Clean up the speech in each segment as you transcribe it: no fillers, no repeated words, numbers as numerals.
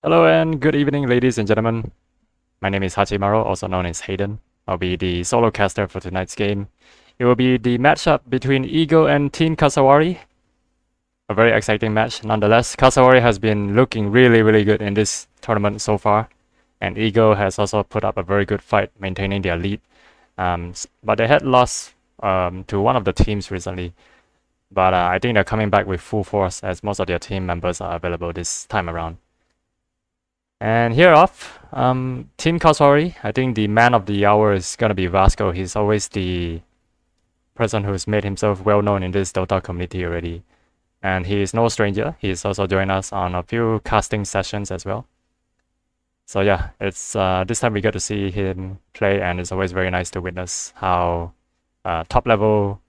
Hello and good evening, ladies and gentlemen. My name is Hachimaru, also known as Hayden. I'll be the solo caster for tonight's game. It will be the matchup between Ego and Team Cassowary. A very exciting match. Nonetheless, Cassowary has been looking really good in this tournament so far. And Ego has also put up a very good fight, maintaining their lead. But they had lost to one of the teams recently. But I think they're coming back with full force as most of their team members are available this time around. And here off, Team Cassowary, I think the man of the hour is gonna be Vasco. He's always the person who's made himself well known in this Dota community already. And he is no stranger. He's also joined us on a few casting sessions as well. So yeah, it's this time we get to see him play, and it's always very nice to witness how top level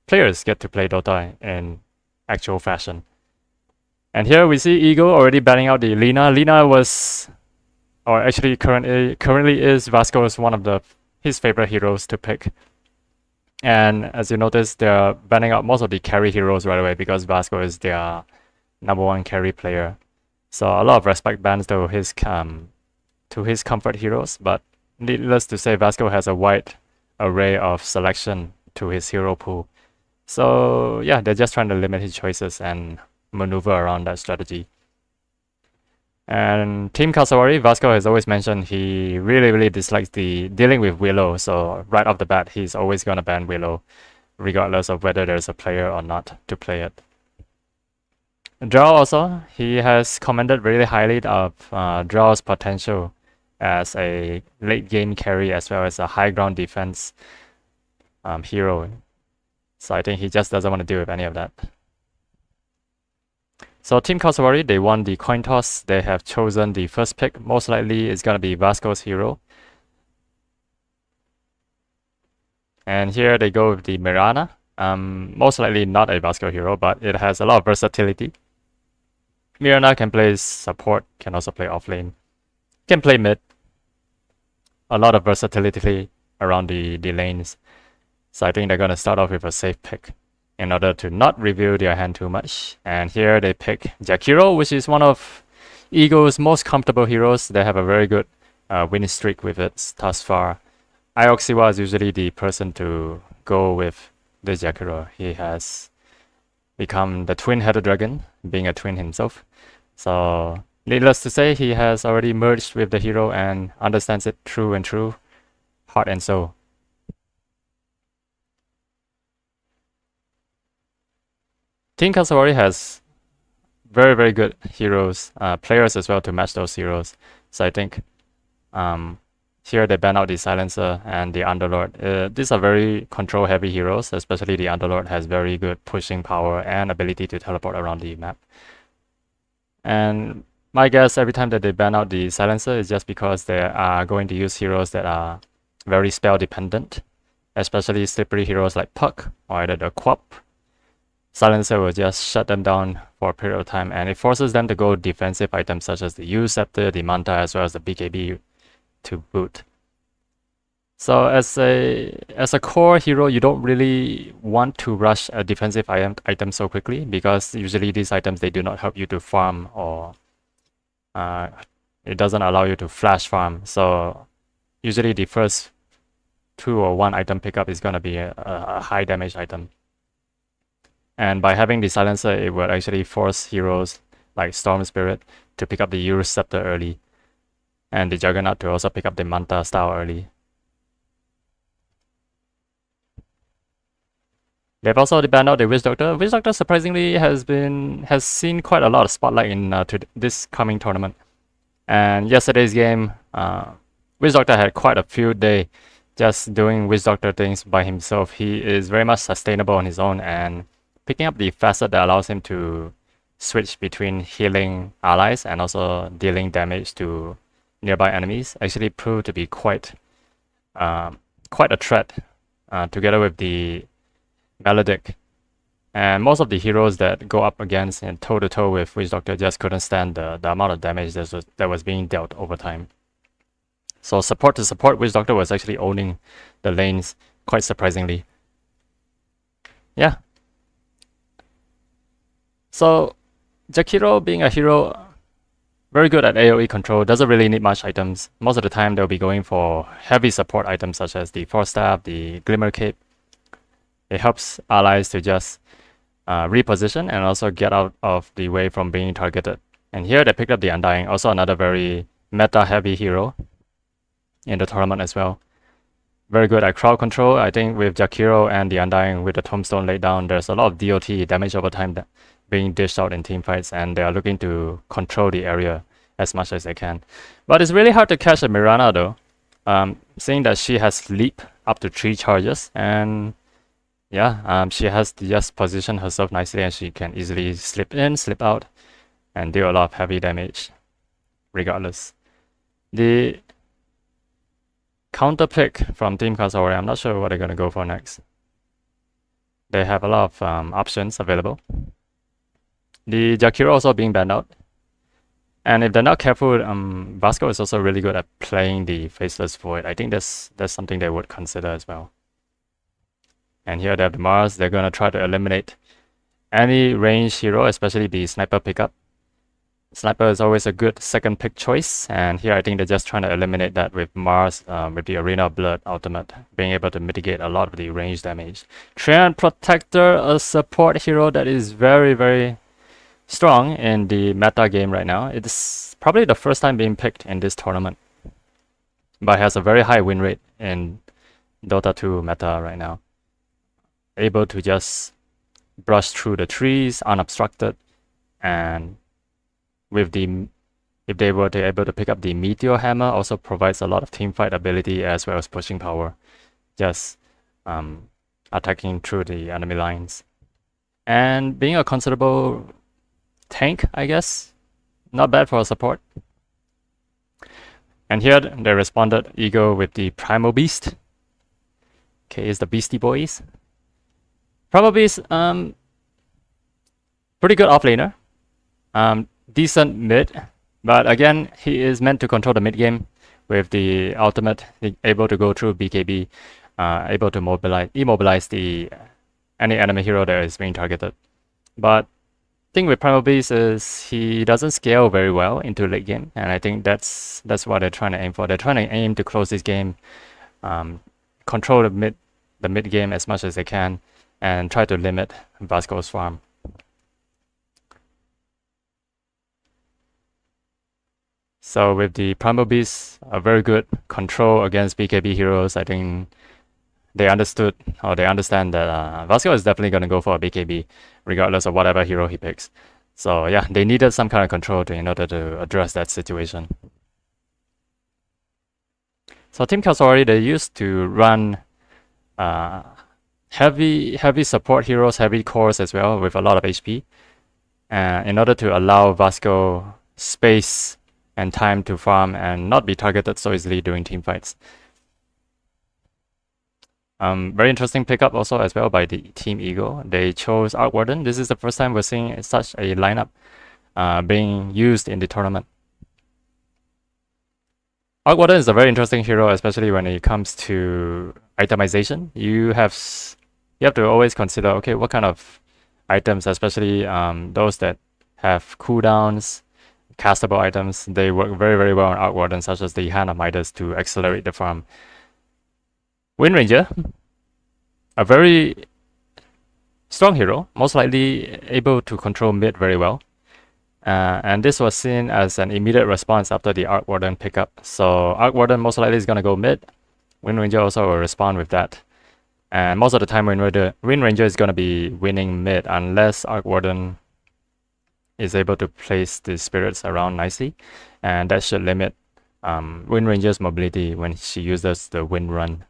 players get to play Dota in actual fashion. And here we see Ego already banning out the Lina. Lina was, or actually currently is Vasco's one of his favorite heroes to pick. And as you notice, they're banning out most of the carry heroes right away because Vasco is their #1 carry player. So a lot of respect bans to his comfort heroes, but needless to say, Vasco has a wide array of selection to his hero pool. So yeah, they're just trying to limit his choices and maneuver around that strategy. And Team Cassowary, Vasco has always mentioned he really dislikes the dealing with Willow, so right off the bat he's always gonna ban Willow, regardless of whether there's a player or not to play it. Drow also, he has commented really highly of Drow's potential as a late game carry as well as a high ground defense hero. So I think he just doesn't want to deal with any of that. So Team Cassowary, they won the coin toss. They have chosen the first pick. Most likely it's gonna be Vasco's hero. And here they go with the Mirana. Most likely not a Vasco hero, but it has a lot of versatility. Mirana can play support, can also play offlane, can play mid. A lot of versatility around the lanes. So I think they're gonna start off with a safe pick in order to not reveal their hand too much. And here they pick Jakiro, which is one of Ego's most comfortable heroes. They have a very good win streak with it thus far. Ioxiwa is usually the person to go with the Jakiro. He has become the twin-headed dragon, being a twin himself. So needless to say, he has already merged with the hero and understands it through and through, heart and soul. Team Cassowary has very good heroes, players as well to match those heroes. So I think here they ban out the Silencer and the Underlord. These are very control-heavy heroes, especially the Underlord has very good pushing power and ability to teleport around the map. And my guess, every time that they ban out the Silencer is just because they are going to use heroes that are very spell-dependent, especially slippery heroes like Puck or either the Quap. Silencer will just shut them down for a period of time, and it forces them to go defensive items such as the U Scepter, the Manta, as well as the BKB to boot. So as a core hero, you don't really want to rush a defensive item so quickly, because usually these items, they do not help you to farm, or it doesn't allow you to flash farm. So usually the first 2 or 1 item pickup is going to be a high damage item. And by having the Silencer, it will actually force heroes like Storm Spirit to pick up the U Scepter early, and the Juggernaut to also pick up the Manta style early. They've also banned out the Witch Doctor. Witch Doctor surprisingly has seen quite a lot of spotlight in this coming tournament. And yesterday's game, Witch Doctor had quite a field day just doing Witch Doctor things by himself. He is very much sustainable on his own, and picking up the facet that allows him to switch between healing allies and also dealing damage to nearby enemies actually proved to be quite a threat, together with the Melodic. And most of the heroes that go up against and toe-to-toe with Witch Doctor just couldn't stand the amount of damage that was being dealt over time. So support to support, Witch Doctor was actually owning the lanes quite surprisingly. Yeah. So Jakiro being a hero, Very good at AoE control, doesn't really need much items. Most of the time they'll be going for heavy support items such as the Force Staff, the Glimmer Cape. It helps allies to just reposition and also get out of the way from being targeted. And here they picked up the Undying, also another very meta heavy hero in the tournament as well. Very good at crowd control. I think with Jakiro and the Undying with the Tombstone laid down, there's a lot of DOT, damage over time, being dished out in team fights, and they are looking to control the area as much as they can. But it's really hard to catch a Mirana though, seeing that she has leap up to 3 charges, and yeah, she has to just position herself nicely and she can easily slip in, slip out, and deal a lot of heavy damage regardless. The counter pick from Team Cassowary, I'm not sure what they're going to go for next. They have a lot of options available. The Jakiro also being banned out. And if they're not careful, Vasco is also really good at playing the Faceless Void. I think that's something they would consider as well. And here they have the Mars. They're going to try to eliminate any ranged hero, especially the Sniper pickup. Sniper is always a good second pick choice, and here I think they're just trying to eliminate that with Mars, with the Arena of Blood ultimate, being able to mitigate a lot of the range damage. Treant Protector, a support hero that is very, very strong in the meta game right now. It's probably the first time being picked in this tournament, but has a very high win rate in Dota 2 meta right now. Able to just brush through the trees unobstructed, and with the, if they were able to pick up the Meteor Hammer, also provides a lot of teamfight ability as well as pushing power, just attacking through the enemy lines. And being a considerable tank, I guess, not bad for a support. And here they responded Ego with the Primal Beast. Okay, it's the Beastie Boys. Primal Beast, pretty good offlaner. Decent mid, but again, he is meant to control the mid game with the ultimate, able to go through BKB, able to immobilize any enemy hero that is being targeted. But thing with Primal Beast is he doesn't scale very well into late game, and I think that's what they're trying to aim for. They're trying to aim to close this game, control the mid game as much as they can, and try to limit Vasco's farm. So with the Primal Beast, a very good control against BKB heroes, I think they understood, or they understand that Vasco is definitely going to go for a BKB, regardless of whatever hero he picks. So yeah, they needed some kind of control in order to address that situation. So Team Cassowary, they used to run heavy support heroes, heavy cores as well, with a lot of HP, in order to allow Vasco space and time to farm and not be targeted so easily during team fights. Very interesting pickup also as well by the Team Eagle. They chose Arc Warden. This is the first time we're seeing such a lineup being used in the tournament. Arc Warden is a very interesting hero, especially when it comes to itemization. You have to always consider, okay, what kind of items, especially those that have cooldowns, castable items, they work very, very well on Arc Warden, such as the Hand of Midas to accelerate the farm. Wind Ranger, a very strong hero, most likely able to control mid very well. And this was seen as an immediate response after the Arc Warden pickup. So Arc Warden most likely is going to go mid. Wind Ranger also will respond with that. And most of the time Wind Ranger is going to be winning mid unless Arc Warden is able to place the spirits around nicely, and that should limit Wind Ranger's mobility when she uses the Wind Run.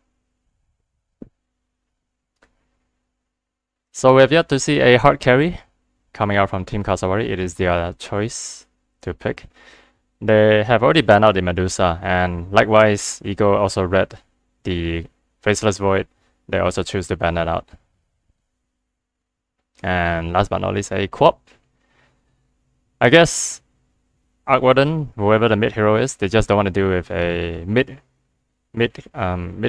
So we have yet to see a hard carry coming out from Team Cassowary. It is their choice to pick. They have already banned out the Medusa, and likewise, Ego also read the Faceless Void. They also choose to ban that out. And last but not least, a Quap. I guess Arc Warden, whoever the mid hero is, they just don't want to deal with a mid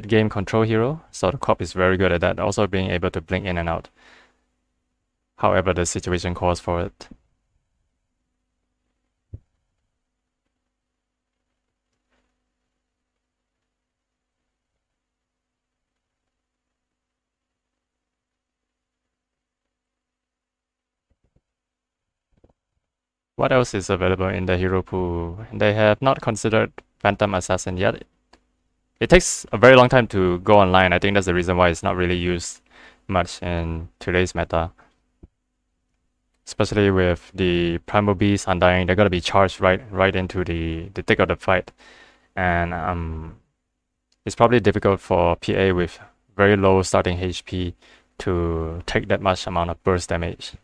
game control hero. So the Quap is very good at that, also being able to blink in and out, however the situation calls for it. What else is available in the hero pool? They have not considered Phantom Assassin yet. It takes a very long time to go online. I think that's the reason why it's not really used much in today's meta. Especially with the Primal Beast Undying, they're gonna be charged right into the thick of the fight. And it's probably difficult for PA with very low starting HP to take that much amount of burst damage.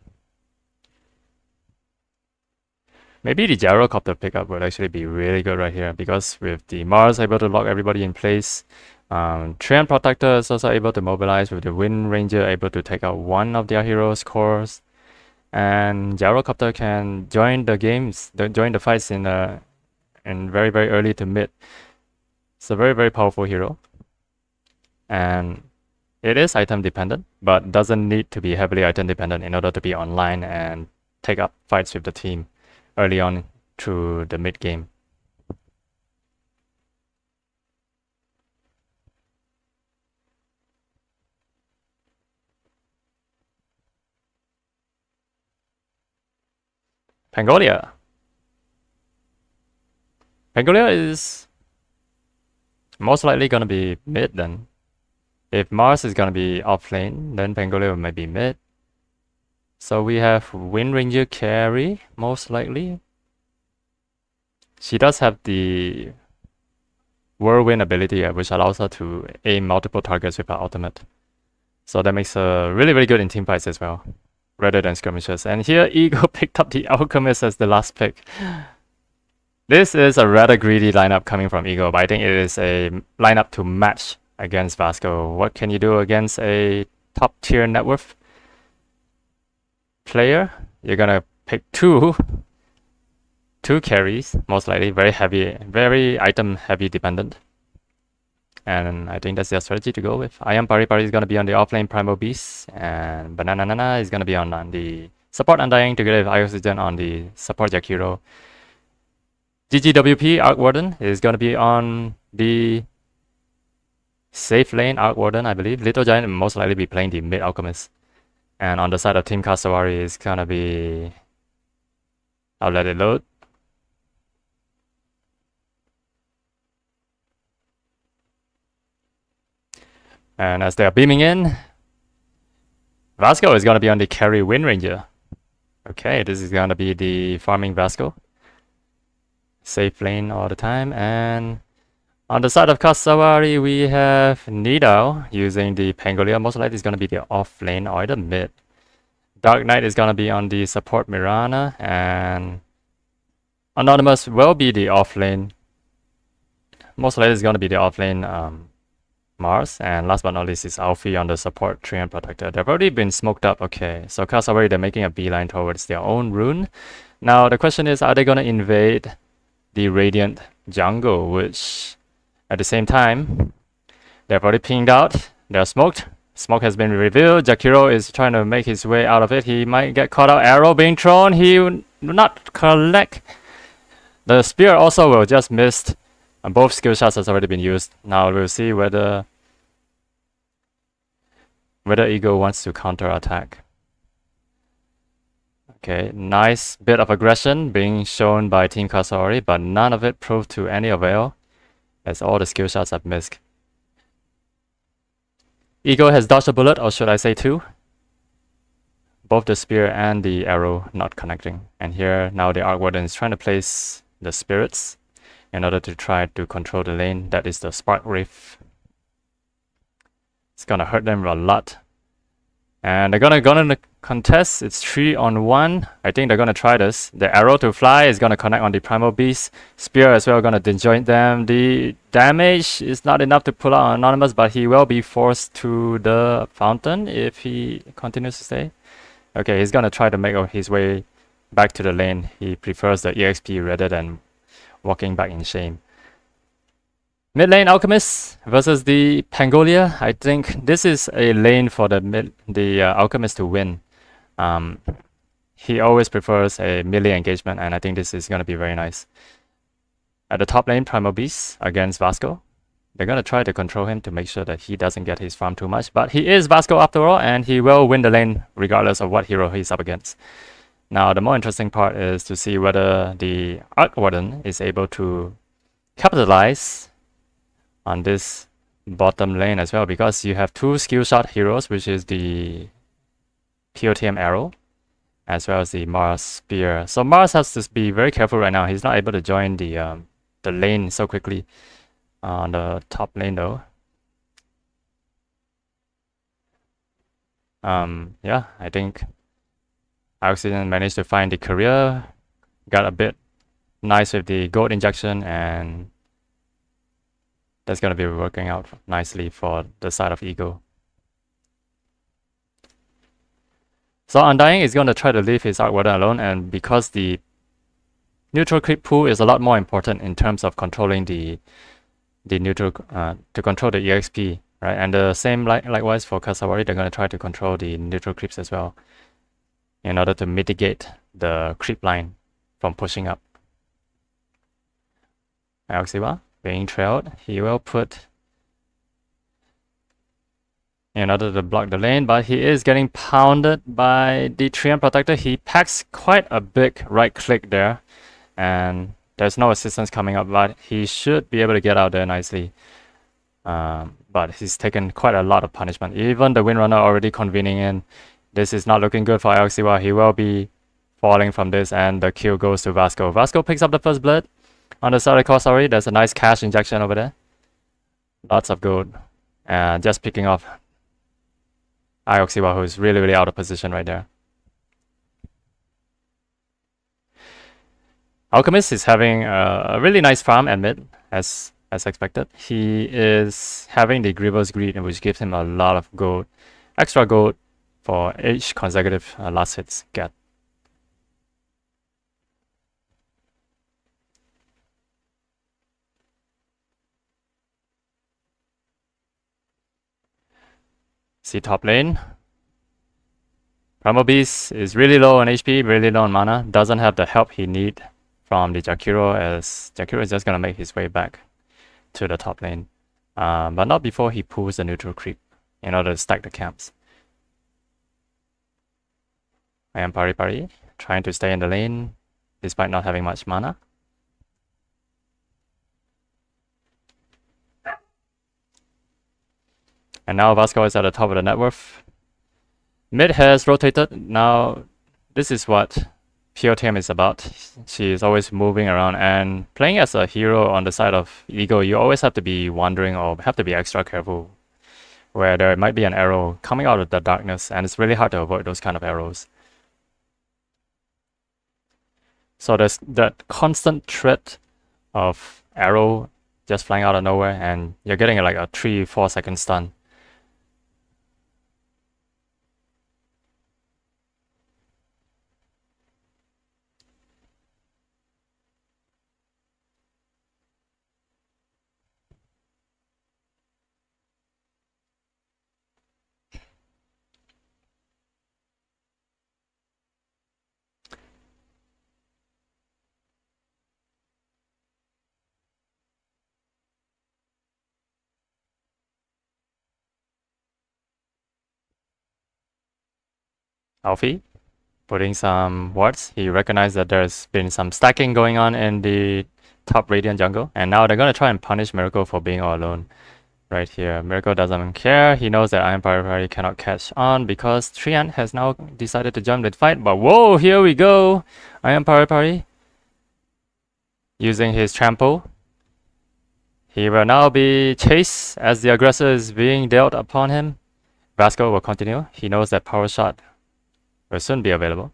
Maybe the gyrocopter pickup would actually be really good right here, because with the Mars able to lock everybody in place, Treant Protector is also able to mobilize, with the Wind Ranger able to take out one of their heroes' cores, and gyrocopter can join the fights in very early to mid. It's a very powerful hero, and it is item dependent, but doesn't need to be heavily item dependent in order to be online and take up fights with the team early on through the mid game. Pangolia. Pangolia is most likely gonna be mid then. If Mars is gonna be off lane, then Pangolia might be mid. So we have Wind Ranger carry, most likely. She does have the Whirlwind ability, which allows her to aim multiple targets with her ultimate. So that makes her really good in team fights as well, rather than skirmishes. And here, Eagle picked up the Alchemist as the last pick. This is a rather greedy lineup coming from Eagle, but I think it is a lineup to match against Vasco. What can you do against a top tier net worth player? You're gonna pick two carries, most likely, very item heavy dependent. And I think that's their strategy to go with. Ayam Pari Pari is gonna be on the offlane Primal Beast, and Banana Nana is gonna be on the support Undying together with Ioxygen on the support Jack Hero. GGWP Arc Warden is gonna be on the safe lane Arc Warden, I believe. Little Giant will most likely be playing the mid Alchemist. And on the side of Team Cassowary is gonna be... I'll let it load. And as they are beaming in, Vasco is gonna be on the carry Wind Ranger. Okay, this is gonna be the farming Vasco. Safe lane all the time. And on the side of Cassowary, we have Nidao using the Pangolia. Most likely is gonna be the off lane or the mid. Dark Knight is gonna be on the support Mirana, and Anonymous will be the off lane. Most likely is gonna be the off lane Mars, and last but not least is Alfie on the support Treant Protector. They've already been smoked up. Okay, so Cassowary, they're making a beeline towards their own rune. Now the question is, are they gonna invade the Radiant jungle, which at the same time they've already pinged out, they're smoked. Smoke has been revealed. Jakiro is trying to make his way out of it. He might get caught out. Arrow being thrown. He will not collect. The spear also will just miss. And both skill shots has already been used. Now we'll see whether Eagle wants to counter attack. Okay, nice bit of aggression being shown by Team Cassowary, but none of it proved to any avail, as all the skill shots have missed. Eagle has dodged a bullet, or should I say two. Both the spear and the arrow not connecting. And here now the Arc Warden is trying to place the spirits in order to try to control the lane. That is the Spark Reef. It's gonna hurt them a lot. And they're gonna contest. It's 3-on-1. I think they're gonna try this. The arrow to fly is gonna connect on the Primal Beast. Spear as well gonna disjoint them. The damage is not enough to pull out Anonymous, but he will be forced to the fountain if he continues to stay. Okay, he's gonna try to make his way back to the lane. He prefers the EXP rather than walking back in shame. Mid lane Alchemist versus the Pangolia. I think this is a lane for the Alchemist to win. He always prefers a melee engagement, and I think this is going to be very nice. At the top lane, Primal Beast against Vasco. They're going to try to control him to make sure that he doesn't get his farm too much, but he is Vasco after all, and he will win the lane regardless of what hero he's up against. Now, the more interesting part is to see whether the Arc Warden is able to capitalize on this bottom lane as well, because you have two skill shot heroes, which is the POTM arrow as well as the Mars spear. So Mars has to be very careful right now. He's not able to join the lane so quickly on the top lane though. Yeah, I think Oxygen managed to find the career, got a bit nice with the gold injection, and that's gonna be working out nicely for the side of Ego. So Undying is going to try to leave his Arc Warden alone, and because the neutral creep pool is a lot more important in terms of controlling the neutral to control the EXP, right? And the same likewise for Cassowary, they're going to try to control the neutral creeps as well in order to mitigate the creep line from pushing up. Alxiba being trailed, he will put in order to block the lane, but he is getting pounded by the Treant Protector. He packs quite a big right click there, and there's no assistance coming up, but he should be able to get out there nicely. But he's taken quite a lot of punishment. Even the Windrunner already convening in. This is not looking good for Alxiba. He will be falling from this, and the kill goes to Vasco. Vasco picks up the first blood on the side of Cassowary. There's a nice cash injection over there. Lots of gold. And just picking off Ioxiba, who's really out of position right there. Alchemist is having a really nice farm at mid, as expected. He is having the Griever's Greed, which gives him a lot of gold, extra gold for each consecutive last hits get. See top lane. Primal Beast is really low on HP, really low on mana. Doesn't have the help he need from the Jakiro, as Jakiro is just gonna make his way back to the top lane. But not before he pulls the neutral creep in order to stack the camps. I am Pari, trying to stay in the lane despite not having much mana. And now Vasco is at the top of the net worth. Mid has rotated. Now, this is what POTM is about. She is always moving around, and playing as a hero on the side of Ego, you always have to be wondering or have to be extra careful where there might be an arrow coming out of the darkness, and it's really hard to avoid those kind of arrows. So there's that constant threat of arrow just flying out of nowhere, and you're getting like a 3-4 second stun. Alfie putting some wards. He recognized that there's been some stacking going on in the top Radiant jungle, and now they're gonna try and punish Miracle for being all alone right here. Miracle doesn't care. He knows that Iron Pari cannot catch on because Treant has now decided to jump the fight. But whoa, here we go! Iron Pari using his trample. He will now be chased as the aggressor is being dealt upon him. Vasco will continue. He knows that power shot will soon be available.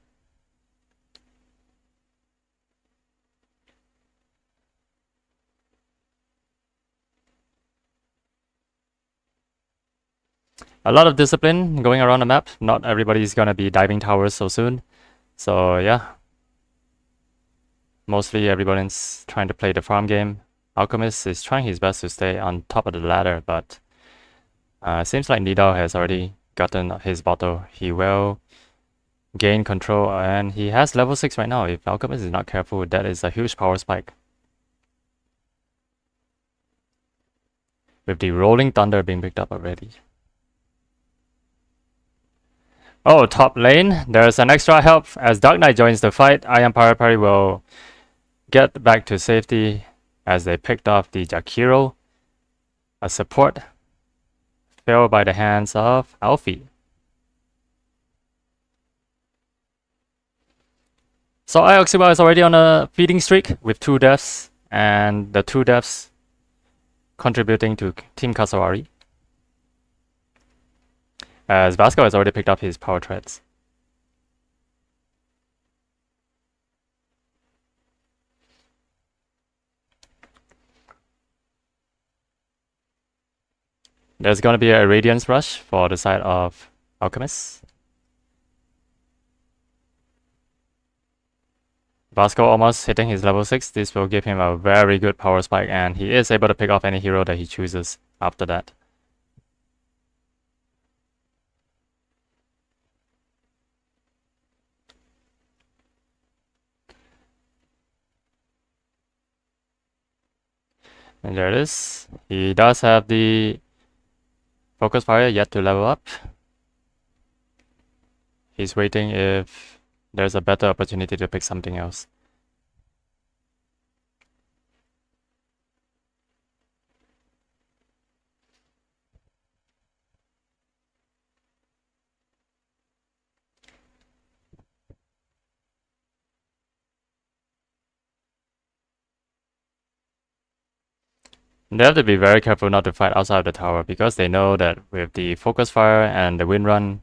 A lot of discipline going around the map. Not everybody's gonna be diving towers so soon. So yeah. Mostly everybody's trying to play the farm game. Alchemist is trying his best to stay on top of the ladder, but seems like Nidal has already gotten his bottle. He will gain control, and he has level 6 right now. If Alchemist is not careful, that is a huge power spike. With the Rolling Thunder being picked up already. Oh, top lane. There's an extra help as Dark Knight joins the fight. Iron Parapari will get back to safety as they picked off the Jakiro. A support fell by the hands of Alfie. So Ioxiba is already on a feeding streak with 2 deaths, and the 2 deaths contributing to Team Cassowary. As Vasco has already picked up his power treads. There's gonna be a Radiance Rush for the side of Alchemist. Vasco almost hitting his level 6. This will give him a very good power spike, and he is able to pick off any hero that he chooses after that. And there it is. He does have the Focus Fire yet to level up. He's waiting if there's a better opportunity to pick something else. They have to be very careful not to fight outside of the tower because they know that with the Focus Fire and the Wind Run,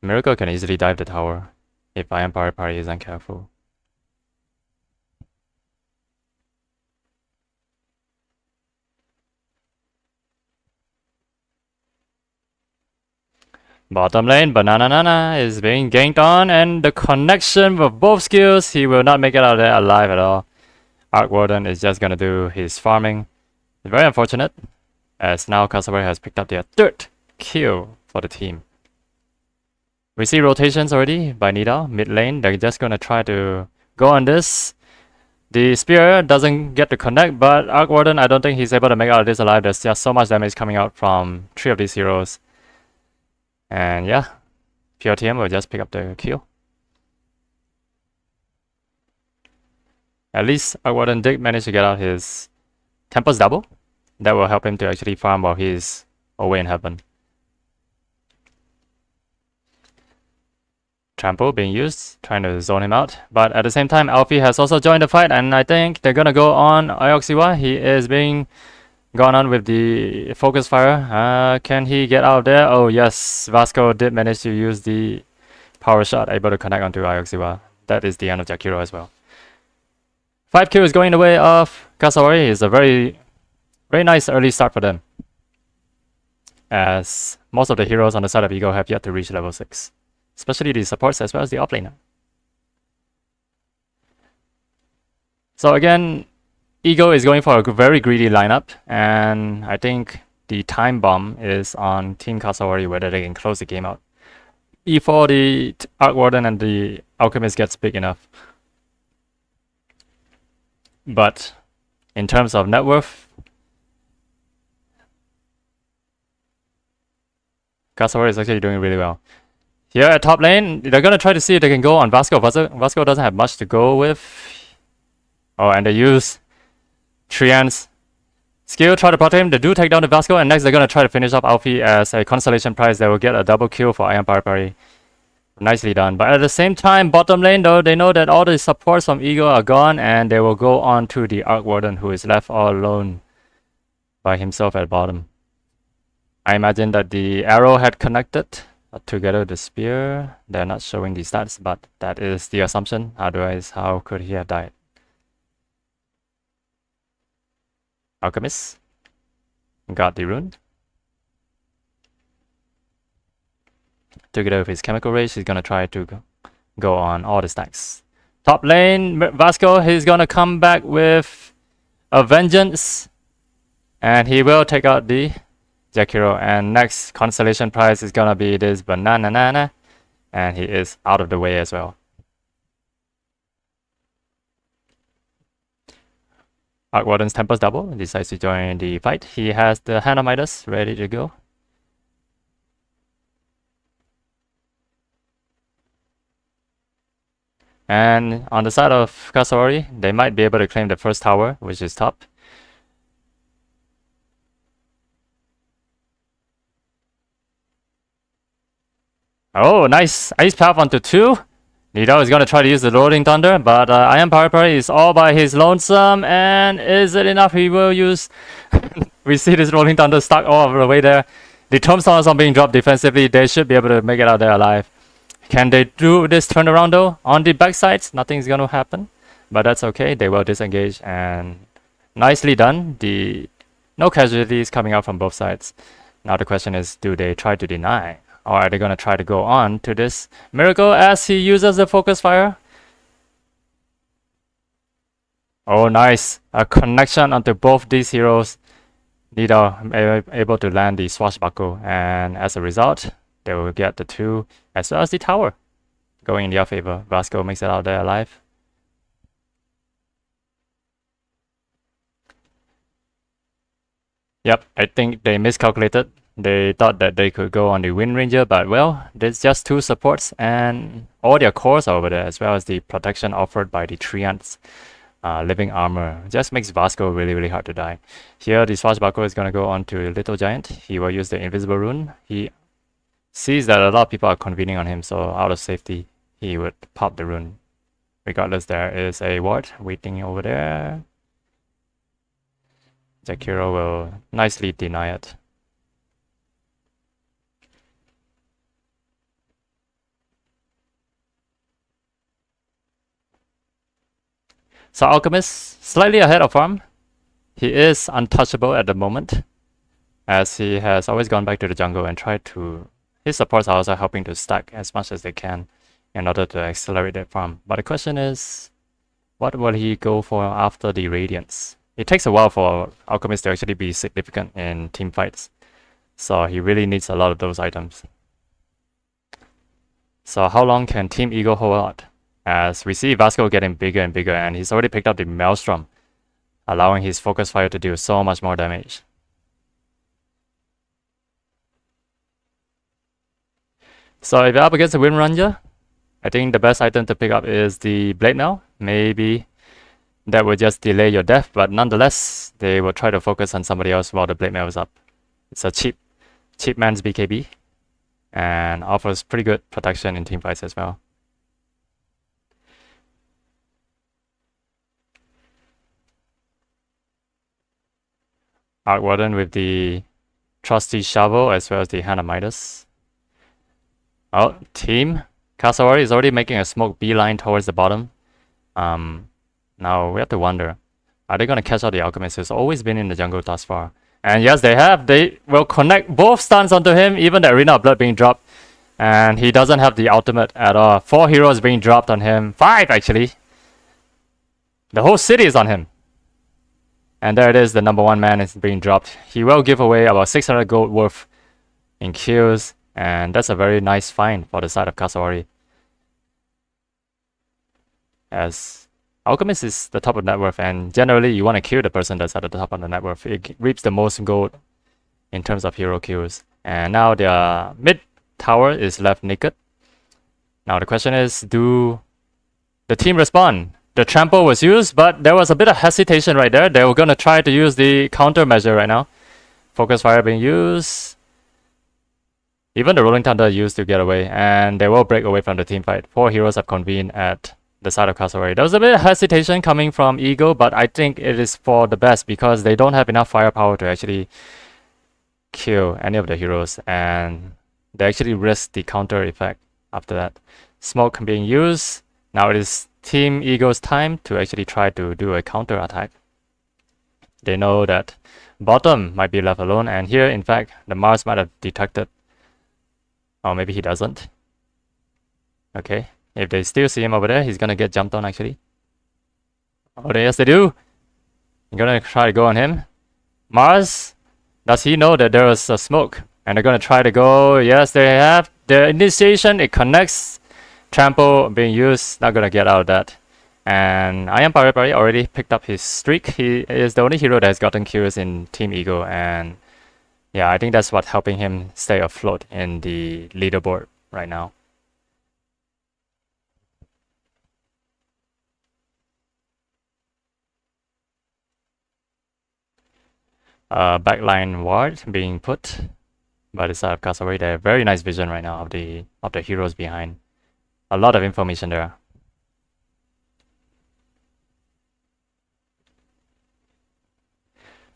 Miracle can easily dive the tower if Iron Parapari isn't careful. Bottom lane, Banana Nana is being ganked on, and the connection with both skills, he will not make it out of there alive at all. Arc Warden is just gonna do his farming. It's very unfortunate, as now Cassowary has picked up their 3rd kill for the team. We see rotations already by Nidal, mid lane. They're just gonna try to go on this. The spear doesn't get to connect, but Arc Warden, I don't think he's able to make out of this alive. There's just so much damage coming out from 3 of these heroes. And yeah, Pure TM will just pick up the kill. At least Arc Warden did manage to get out his Tempest double. That will help him to actually farm while he's away in heaven. Trample being used, trying to zone him out. But at the same time, Alfie has also joined the fight, and I think they're gonna go on Ioxiwa. He is being gone on with the Focus Fire. Can he get out of there? Oh yes, Vasco did manage to use the power shot, able to connect onto Ioxiwa. That is the end of Jakiro as well. 5 kills going the way of Cassowary is a very nice early start for them, as most of the heroes on the side of Ego have yet to reach level 6. Especially the supports as well as the offlaner. So again, Ego is going for a very greedy lineup, and I think the time bomb is on Team Cassowary whether they can close the game out before the Arc Warden and the Alchemist gets big enough. But in terms of net worth, Cassowary is actually doing really well. Here at top lane, they're gonna try to see if they can go on Vasco. Vasco doesn't have much to go with. Oh, and they use Trian's skill, try to protect him. They do take down the Vasco, and next they're gonna try to finish up Alfie as a constellation prize. They will get a double kill for Iron Parapari. Nicely done. But at the same time, bottom lane though, they know that all the supports from Ego are gone, and they will go on to the Arc Warden, who is left all alone by himself at bottom. I imagine that the arrow had connected together with the spear. They're not showing the stats, but that is the assumption. Otherwise, how could he have died? Alchemist got the rune. Together with his chemical rage, he's gonna try to go on all the stacks. Top lane, Vasco, he's gonna come back with a vengeance, and he will take out the Jakiro, and next constellation prize is gonna be this Banana Nana, and he is out of the way as well. Arc Warden's Tempest double decides to join the fight. He has the Hand of Midas ready to go. And on the side of Cassowary, they might be able to claim the first tower, which is top. Oh, nice. Ice Path onto 2. Nido is going to try to use the Rolling Thunder, but Iron Pari is all by his lonesome. And is it enough? He will use... We see this Rolling Thunder stuck all over the way there. The Tombstone is not being dropped defensively. They should be able to make it out there alive. Can they do this turnaround though? On the backsides, nothing's going to happen. But that's okay. They will disengage and nicely done. No casualties coming out from both sides. Now the question is, do they try to deny? Or are they going to try to go on to this miracle as he uses the focus fire? Oh, nice. A connection onto both these heroes. Nido able to land the swashbuckle. And as a result, they will get the 2 as well as the tower. Going in their favor. Vasco makes it out there alive. Yep, I think they miscalculated. They thought that they could go on the Wind Ranger, but well, there's just 2 supports and all their cores are over there, as well as the protection offered by the Treants. Living armor just makes Vasco really hard to die. Here, the Swashbuckle is going to go on to Little Giant. He will use the Invisible Rune. He sees that a lot of people are convening on him, so out of safety, he would pop the rune. Regardless, there is a ward waiting over there. Jakiro will nicely deny it. So Alchemist, slightly ahead of farm. He is untouchable at the moment, as he has always gone back to the jungle and tried to... His supports are also helping to stack as much as they can in order to accelerate that farm. But the question is, what will he go for after the Radiance? It takes a while for Alchemist to actually be significant in team fights, so he really needs a lot of those items. So how long can Team Eagle hold out? As we see Vasco getting bigger and bigger, and he's already picked up the Maelstrom, allowing his focus fire to do so much more damage. So if you're up against the Wind Ranger, I think the best item to pick up is the Blade Mail. Maybe that will just delay your death, but nonetheless, they will try to focus on somebody else while the Blade Mail is up. It's a cheap man's BKB, and offers pretty good protection in team fights as well. Arcwarden with the Trusty Shovel as well as the Hand of Midas. Oh, team Cassowary is already making a smoke beeline towards the bottom. Now we have to wonder, are they going to catch out the Alchemist who's always been in the jungle thus far? And yes, they have. They will connect both stuns onto him, even the Arena of Blood being dropped. And he doesn't have the ultimate at all. 4 heroes being dropped on him. 5 actually. The whole city is on him. And there it is, the number 1 man is being dropped. He will give away about 600 gold worth in kills. And that's a very nice find for the side of Cassowary. As Alchemist is the top of net worth, and generally you want to kill the person that's at the top of the net worth. It reaps the most gold in terms of hero kills. And now their mid tower is left naked. Now the question is, do the team respond? The trample was used, but there was a bit of hesitation right there. They were going to try to use the countermeasure right now. Focus fire being used. Even the Rolling Thunder used to get away, and they will break away from the team fight. 4 heroes have convened at the side of Cassowary. There was a bit of hesitation coming from Eagle, but I think it is for the best because they don't have enough firepower to actually kill any of the heroes, and they actually risk the counter effect after that. Smoke being used. Now it is Team Eagle's time to actually try to do a counter attack. They know that bottom might be left alone, and here in fact the Mars might have detected. Or maybe he doesn't. Okay, if they still see him over there, he's gonna get jumped on actually. Oh yes they do. They're gonna try to go on him. Mars, does he know that there was a smoke? And they're gonna try to go. Yes, they have. The initiation, it connects. Trample being used, not gonna get out of that. And Iron Pari already picked up his streak. He is the only hero that has gotten kills in Team Eagle, and yeah, I think that's what's helping him stay afloat in the leaderboard right now. backline ward being put by the side of Cassowary. They have very nice vision right now of the heroes behind. A lot of information there.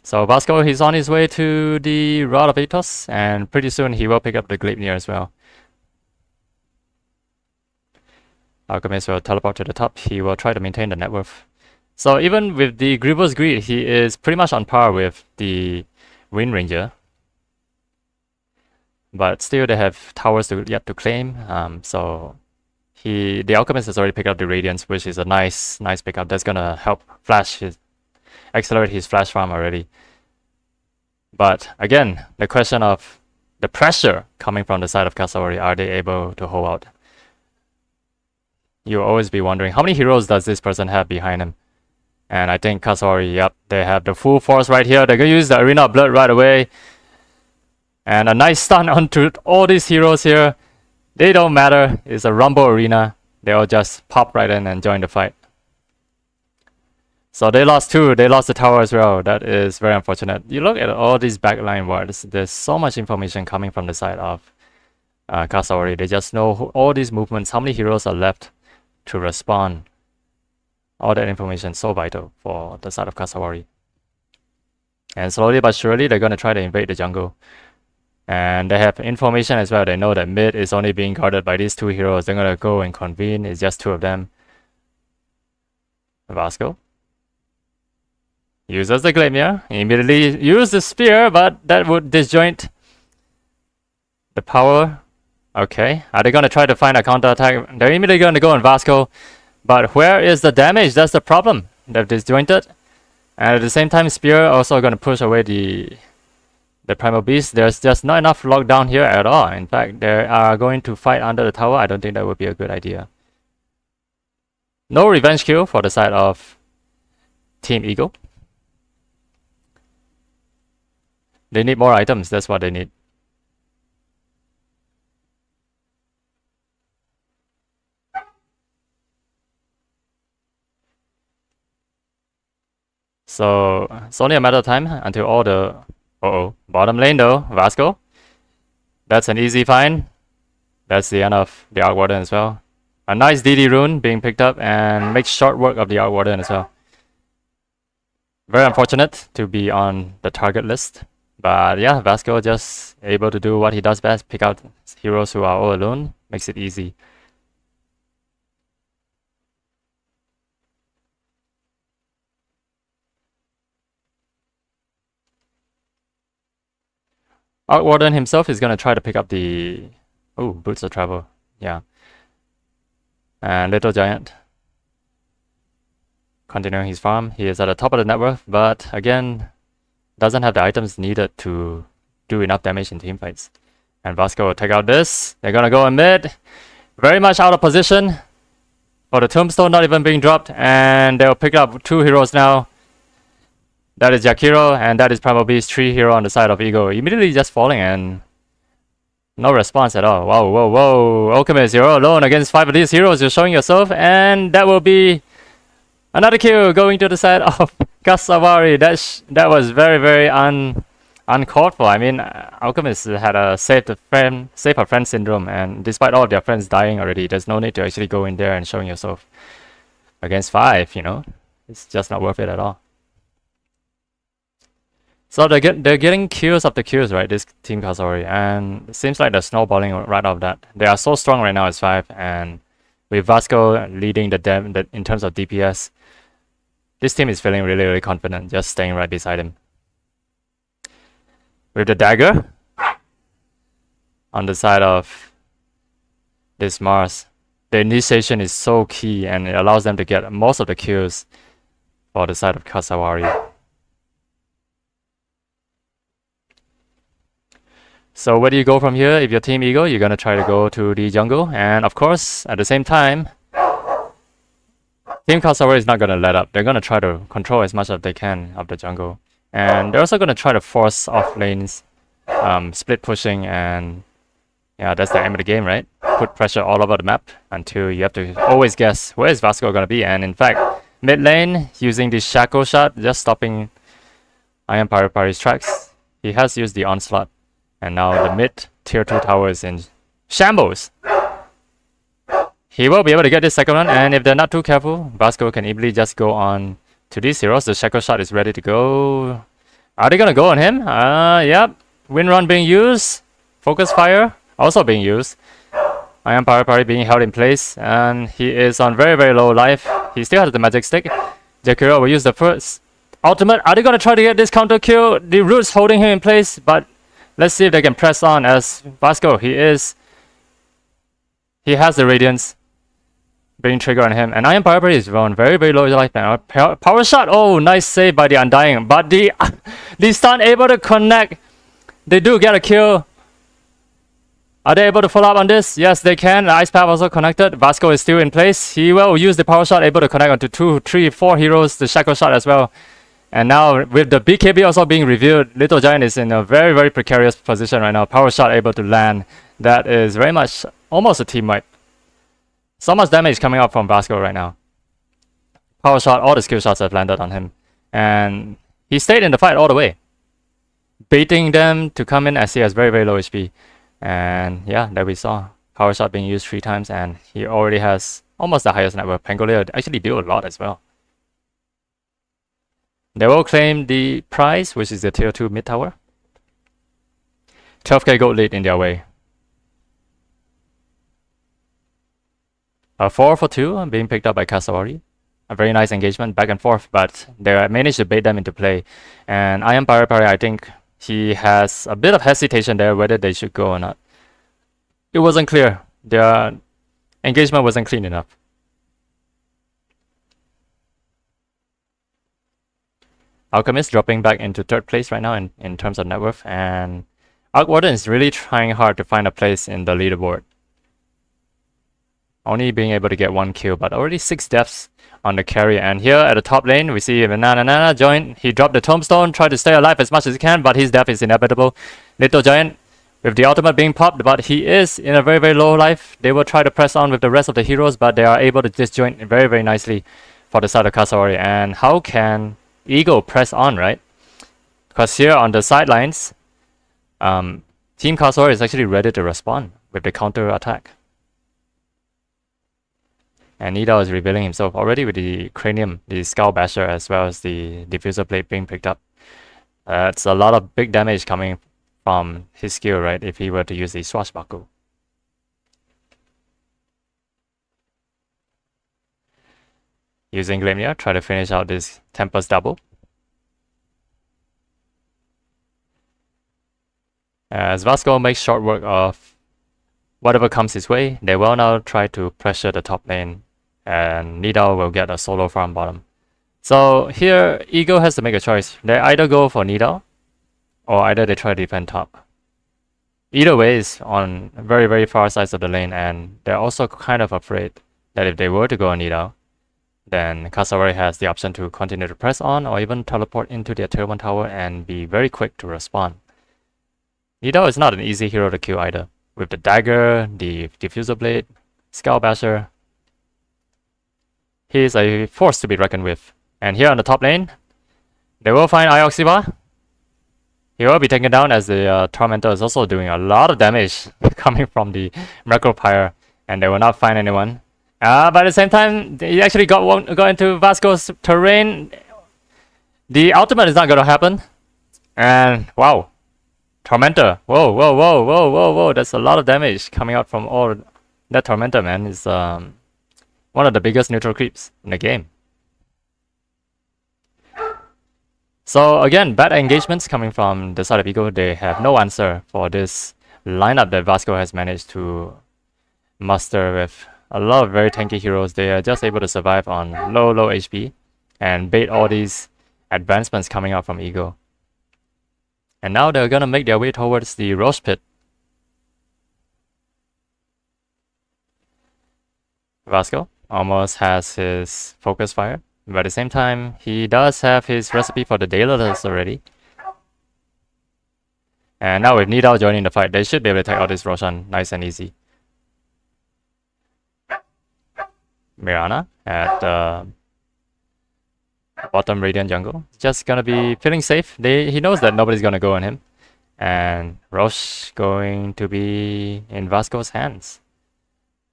So Vasco, he's on his way to the Rod of Athos, and pretty soon he will pick up the Gleipnir as well. Alchemist will teleport to the top. He will try to maintain the net worth. So even with the Grievous Greed, he is pretty much on par with the Wind Ranger. But still they have towers yet to claim. So the Alchemist has already picked up the Radiance, which is a nice pickup. That's gonna help accelerate his flash farm already. But again, the question of the pressure coming from the side of Cassowary, are they able to hold out? You'll always be wondering, how many heroes does this person have behind him? And I think Cassowary, yep, they have the full force right here. They're gonna use the Arena of Blood right away. And a nice stun onto all these heroes here. They don't matter, it's a Rumble Arena. They'll just pop right in and join the fight. So they lost 2, they lost the tower as well. That is very unfortunate. You look at all these backline wards, there's so much information coming from the side of Cassowary. They just know all these movements, how many heroes are left to respond. All that information is so vital for the side of Cassowary. And slowly but surely, they're going to try to invade the jungle. And they have information as well. They know that mid is only being guarded by these 2 heroes. They're going to go and convene. It's just 2 of them. Vasco uses the Gleipnir. Immediately use the spear, but that would disjoint the power. Okay, are they going to try to find a counter-attack? They're immediately going to go on Vasco. But where is the damage? That's the problem. They've disjointed. And at the same time, spear also going to push away the Primal Beast. There's just not enough lockdown here at all. In fact, they are going to fight under the tower. I don't think that would be a good idea. No revenge kill for the side of Team Eagle. They need more items. That's what they need. So it's only a matter of time until all the bottom lane though, Vasco. That's an easy find. That's the end of the Arc Warden as well. A nice DD rune being picked up and makes short work of the Arc Warden as well. Very unfortunate to be on the target list. But yeah, Vasco just able to do what he does best, pick out heroes who are all alone, makes it easy. Arc Warden himself is going to try to pick up the... Oh, Boots of Travel. Yeah. And Little Giant. Continuing his farm. He is at the top of the network, but again, doesn't have the items needed to do enough damage in teamfights. And Vasco will take out this. They're going to go in mid. Very much out of position. For the Tombstone not even being dropped. And they'll pick up 2 heroes now. That is Jakiro, and that is Primal Beast, 3 hero on the side of Eagle. Immediately just falling and no response at all. Wow, whoa, whoa. Alchemist, you're all alone against 5 of these heroes. You're showing yourself, and that will be another kill going to the side of Cassowary. That was very, very uncalled for. I mean, Alchemist had a save a friend syndrome, and despite all of their friends dying already, there's no need to actually go in there and showing yourself against 5, you know? It's just not worth it at all. So they're getting kills after kills, right, this Team Cassowary, and it seems like they're snowballing right off that. They are so strong right now as 5, and with Vasco leading the in terms of DPS, this team is feeling really, really confident, just staying right beside him. With the dagger on the side of this Mars, the initiation is so key, and it allows them to get most of the kills for the side of Cassowary. So where do you go from here? If you're Team Eagle, you're gonna try to go to the jungle, and of course, at the same time, Team Cassowary is not gonna let up. They're gonna try to control as much as they can of the jungle, and they're also gonna try to force off lanes, split pushing, and yeah, that's the aim of the game, right? Put pressure all over the map until you have to always guess where is Vasco gonna be. And in fact, mid lane using the shackle shot, just stopping I am Pari's tracks. He has used the onslaught. And now the mid tier 2 tower is in shambles. He will be able to get this second one, and if they're not too careful, Vasco can easily just go on to these heroes. The shackle shot is ready to go. Are they gonna go on him? Yep. Wind run being used. Focus fire also being used. I am Pari being held in place, and he is on very, very low life. He still has the magic stick. Jakiro will use the first ultimate. Are they gonna try to get this counter kill? The roots holding him in place, but let's see if they can press on as Vasco. He has the radiance being triggered on him, and I am Pari is on very, very low life now. Power shot. Oh, nice save by the Undying, but the stun able to connect. They do get a kill. Are they able to follow up on this? Yes, they can. The Ice Path also connected. Vasco is still in place. He will use the power shot, able to connect onto 2, 3, 4 heroes. The shackle shot as well. And now with the BKB also being revealed, Little Giant is in a very, very precarious position right now. Power shot able to land. That is very much almost a team wipe. So much damage coming up from Vasco right now. Power shot, all the skill shots have landed on him. And he stayed in the fight all the way, baiting them to come in as he has very, very low HP. And yeah, there we saw power shot being used 3 times, and he already has almost the highest net worth. Pangolier actually deal a lot as well. They will claim the prize, which is the tier 2 mid tower. 12k gold lead in their way. A 4 for 2 being picked up by Cassowary. A very nice engagement back and forth, but they managed to bait them into play. And I am Pari, I think he has a bit of hesitation there whether they should go or not. It wasn't clear. Their engagement wasn't clean enough. Alchemist dropping back into 3rd place right now in terms of net worth, and Arc Warden is really trying hard to find a place in the leaderboard. Only being able to get 1 kill, but already 6 deaths on the carry. And here at the top lane, we see Nana join. He dropped the tombstone, tried to stay alive as much as he can, but his death is inevitable. Little Giant with the ultimate being popped, but he is in a very, very low life. They will try to press on with the rest of the heroes, but they are able to disjoint very, very nicely for the side of Cassowary. And how can Eagle press on, right? Because here on the sidelines, Team Cassowary is actually ready to respond with the counter attack. And Nidal is revealing himself already with the Cranium, the Skull Basher, as well as the Diffuser Blade being picked up. It's a lot of big damage coming from his skill, right, if he were to use the Swashbuckle. Using Glimmer, try to finish out this Tempest double. As Vasco makes short work of whatever comes his way, they will now try to pressure the top lane, and Nidal will get a solo farm bottom. So here, Eagle has to make a choice. They either go for Nidal, or either they try to defend top. Either way is on very, very far sides of the lane, and they're also kind of afraid that if they were to go on Nidal, then Cassowary has the option to continue to press on, or even teleport into their tier 1 tower and be very quick to respond. Nidal is not an easy hero to kill either. With the dagger, the diffuser blade, Skull Basher, he is a force to be reckoned with. And here on the top lane, they will find Ioxiba. He will be taken down as the Tormentor is also doing a lot of damage coming from the Macropyre, and they will not find anyone. But at the same time, he actually got into Vasco's terrain. The ultimate is not going to happen. And wow, Tormentor. Whoa. That's a lot of damage coming out from all that Tormentor, man. Is one of the biggest neutral creeps in the game. So again, bad engagements coming from the side of Eagle. They have no answer for this lineup that Vasco has managed to muster with a lot of very tanky heroes. They are just able to survive on low HP and bait all these advancements coming out from Eagle. And now they're gonna make their way towards the Roast Pit. Vasco almost has his focus fire, but at the same time, he does have his recipe for the Daedalus already. And now with Nidal joining the fight, they should be able to take out this Roshan nice and easy. Mirana at bottom Radiant jungle. Just gonna be feeling safe. He knows that nobody's gonna go on him. And Roche going to be in Vasco's hands.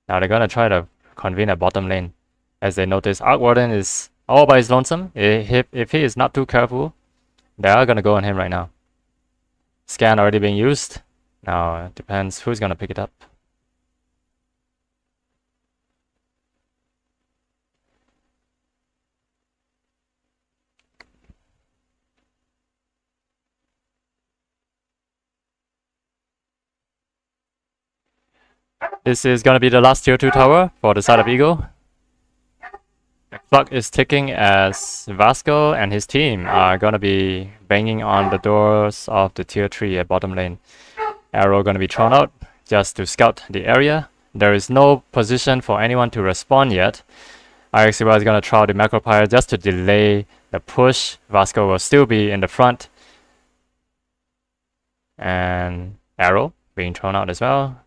Now they're gonna try to convene a bottom lane. As they notice, Arc Warden is all by his lonesome. If he is not too careful, they are gonna go on him right now. Scan already being used. Now it depends who's gonna pick it up. This is gonna be the last tier 2 tower for the side of Eagle. The clock is ticking as Vasco and his team are gonna be banging on the doors of the tier 3 at bottom lane. Arrow gonna be thrown out just to scout the area. There is no position for anyone to respond yet. IXCY is gonna throw the Macropyre just to delay the push. Vasco will still be in the front. And Arrow being thrown out as well.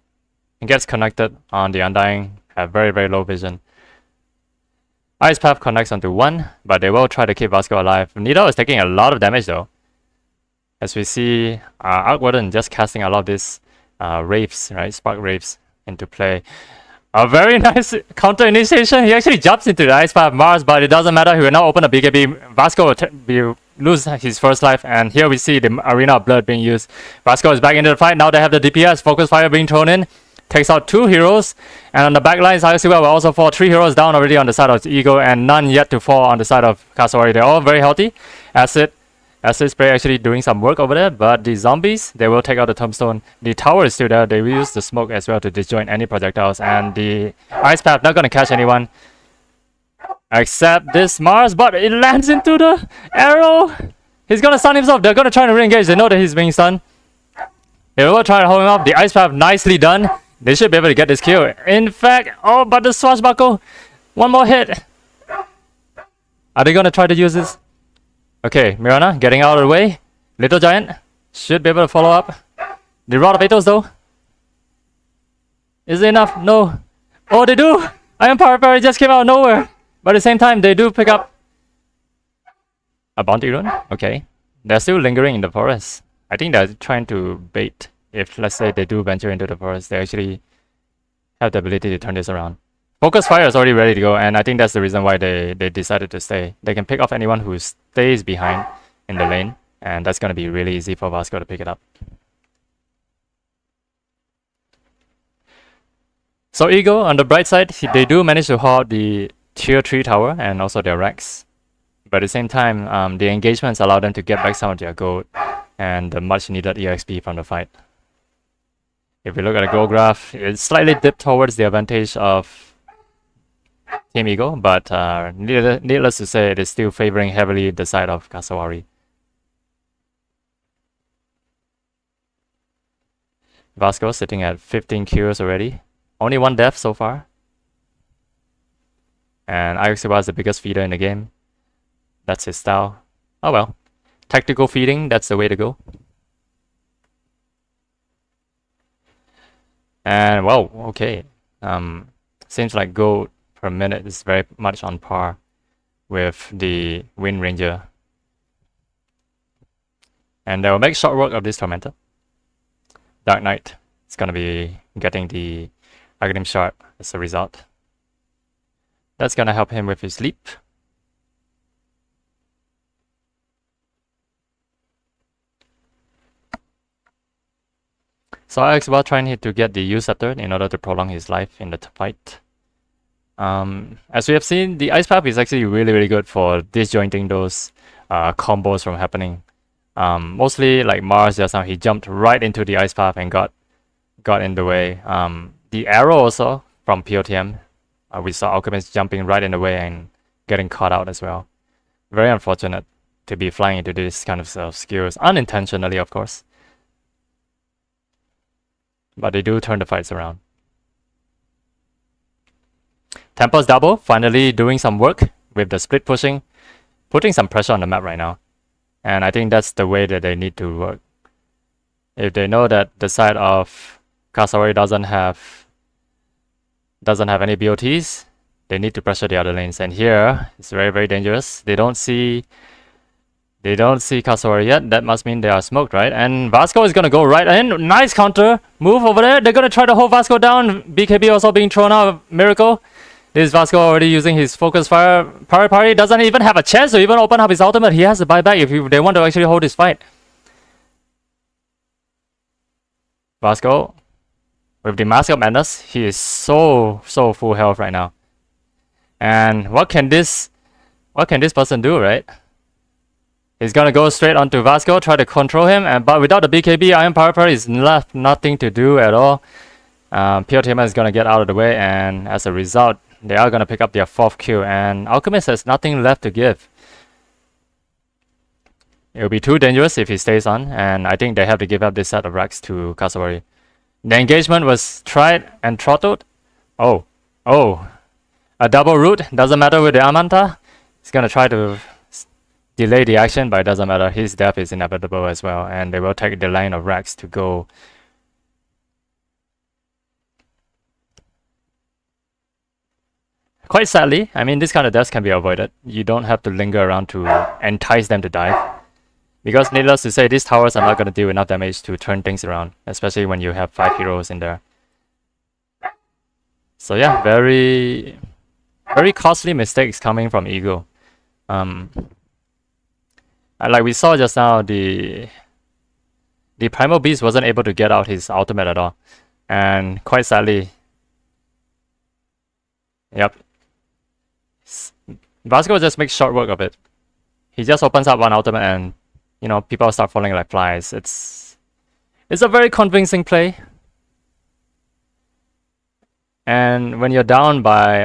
It gets connected on the Undying, have very, very low vision. Ice Path connects onto 1, but they will try to keep Vasco alive. Nido is taking a lot of damage though. As we see, Arc Warden just casting a lot of these Wraiths, right? Spark Wraiths into play. A very nice counter initiation. He actually jumps into the Ice Path Mars, but it doesn't matter. He will now open a BKB. Vasco will lose his first life, and here we see the Arena of Blood being used. Vasco is back into the fight. Now they have the DPS. Focus Fire being thrown in. Takes out 2 heroes, and on the back lines, IXCY will also fall. 3 heroes down already on the side of Eagle, and none yet to fall on the side of Cassowary. They're all very healthy. Acid Spray actually doing some work over there, but the zombies, they will take out the tombstone. The tower is still there. They will use the smoke as well to disjoint any projectiles, and the Ice Path not gonna catch anyone except this Mars, but it lands into the arrow. He's gonna stun himself. They're gonna try to re-engage. They know that he's being stunned. They will try to hold him up. The Ice Path nicely done. They should be able to get this kill. In fact, oh, but the swashbuckle. One more hit. Are they gonna try to use this? Okay, Mirana getting out of the way. Little Giant should be able to follow up. The Rod of Atos though. Is it enough? No. Oh, they do. Iron Power Parry just came out of nowhere. But at the same time, they do pick up a bounty rune. Okay. They're still lingering in the forest. I think they're trying to bait. If, let's say, they do venture into the forest, they actually have the ability to turn this around. Focus Fire is already ready to go, and I think that's the reason why they decided to stay. They can pick off anyone who stays behind in the lane, and that's going to be really easy for Vasco to pick it up. So Eagle, on the bright side, they do manage to hold the tier 3 tower and also their racks. But at the same time, the engagements allow them to get back some of their gold and the much needed EXP from the fight. If we look at the gold graph, it's slightly dipped towards the advantage of Team Eagle, but needless to say, it is still favoring heavily the side of Cassowary. Vasco sitting at 15 kills already. Only 1 death so far. And IXCY is the biggest feeder in the game. That's his style. Oh well. Tactical feeding, that's the way to go. And wow, okay. Seems like gold per minute is very much on par with the Wind Ranger. And they will make short work of this Tormentor. Dark Knight is gonna be getting the Aghanim Shard as a result. That's gonna help him with his leap. So IXCY trying to get the U-Scepter in order to prolong his life in the fight. As we have seen, the Ice Path is actually really, really good for disjointing those combos from happening. Mostly like Mars just now, he jumped right into the Ice Path and got in the way. The arrow also from POTM, we saw Alchemist jumping right in the way and getting caught out as well. Very unfortunate to be flying into this kind of skills, unintentionally of course. But they do turn the fights around. Tempest Double finally doing some work with the split pushing, putting some pressure on the map right now. And I think that's the way that they need to work. If they know that the side of Cassowary doesn't have any BOTs, They need to pressure the other lanes, and here it's very, very dangerous. They don't see Cassowary yet. That must mean they are smoked, right? And Vasco is gonna go right in. Nice counter move over there. They're gonna try to hold Vasco down. BKB also being thrown out. Miracle. This Vasco already using his focus fire. Party doesn't even have a chance to even open up his ultimate. He has to buy back if they want to actually hold this fight. Vasco, with the Mask of Madness, he is so full health right now. And what can this person do, right? He's gonna go straight onto Vasco, try to control him, but without the BKB, Iron Power is left nothing to do at all. Pure Tamer is gonna get out of the way, and as a result, they are gonna pick up their 4th kill, and Alchemist has nothing left to give. It'll be too dangerous if he stays on, and I think they have to give up this set of racks to Cassowary. The engagement was tried and throttled. Oh, a double root, doesn't matter with the Amanta. He's gonna try to delay the action, but it doesn't matter. His death is inevitable as well, and they will take the line of racks to go. Quite sadly, I mean, this kind of deaths can be avoided. You don't have to linger around to entice them to die. Because needless to say, these towers are not going to do enough damage to turn things around, especially when you have 5 heroes in there. So yeah, very costly mistakes coming from Ego. Like we saw just now, the Primal Beast wasn't able to get out his ultimate at all. And quite sadly, yep, Vasco just makes short work of it. He just opens up one ultimate and, you know, people start falling like flies. It's a very convincing play. And when you're down by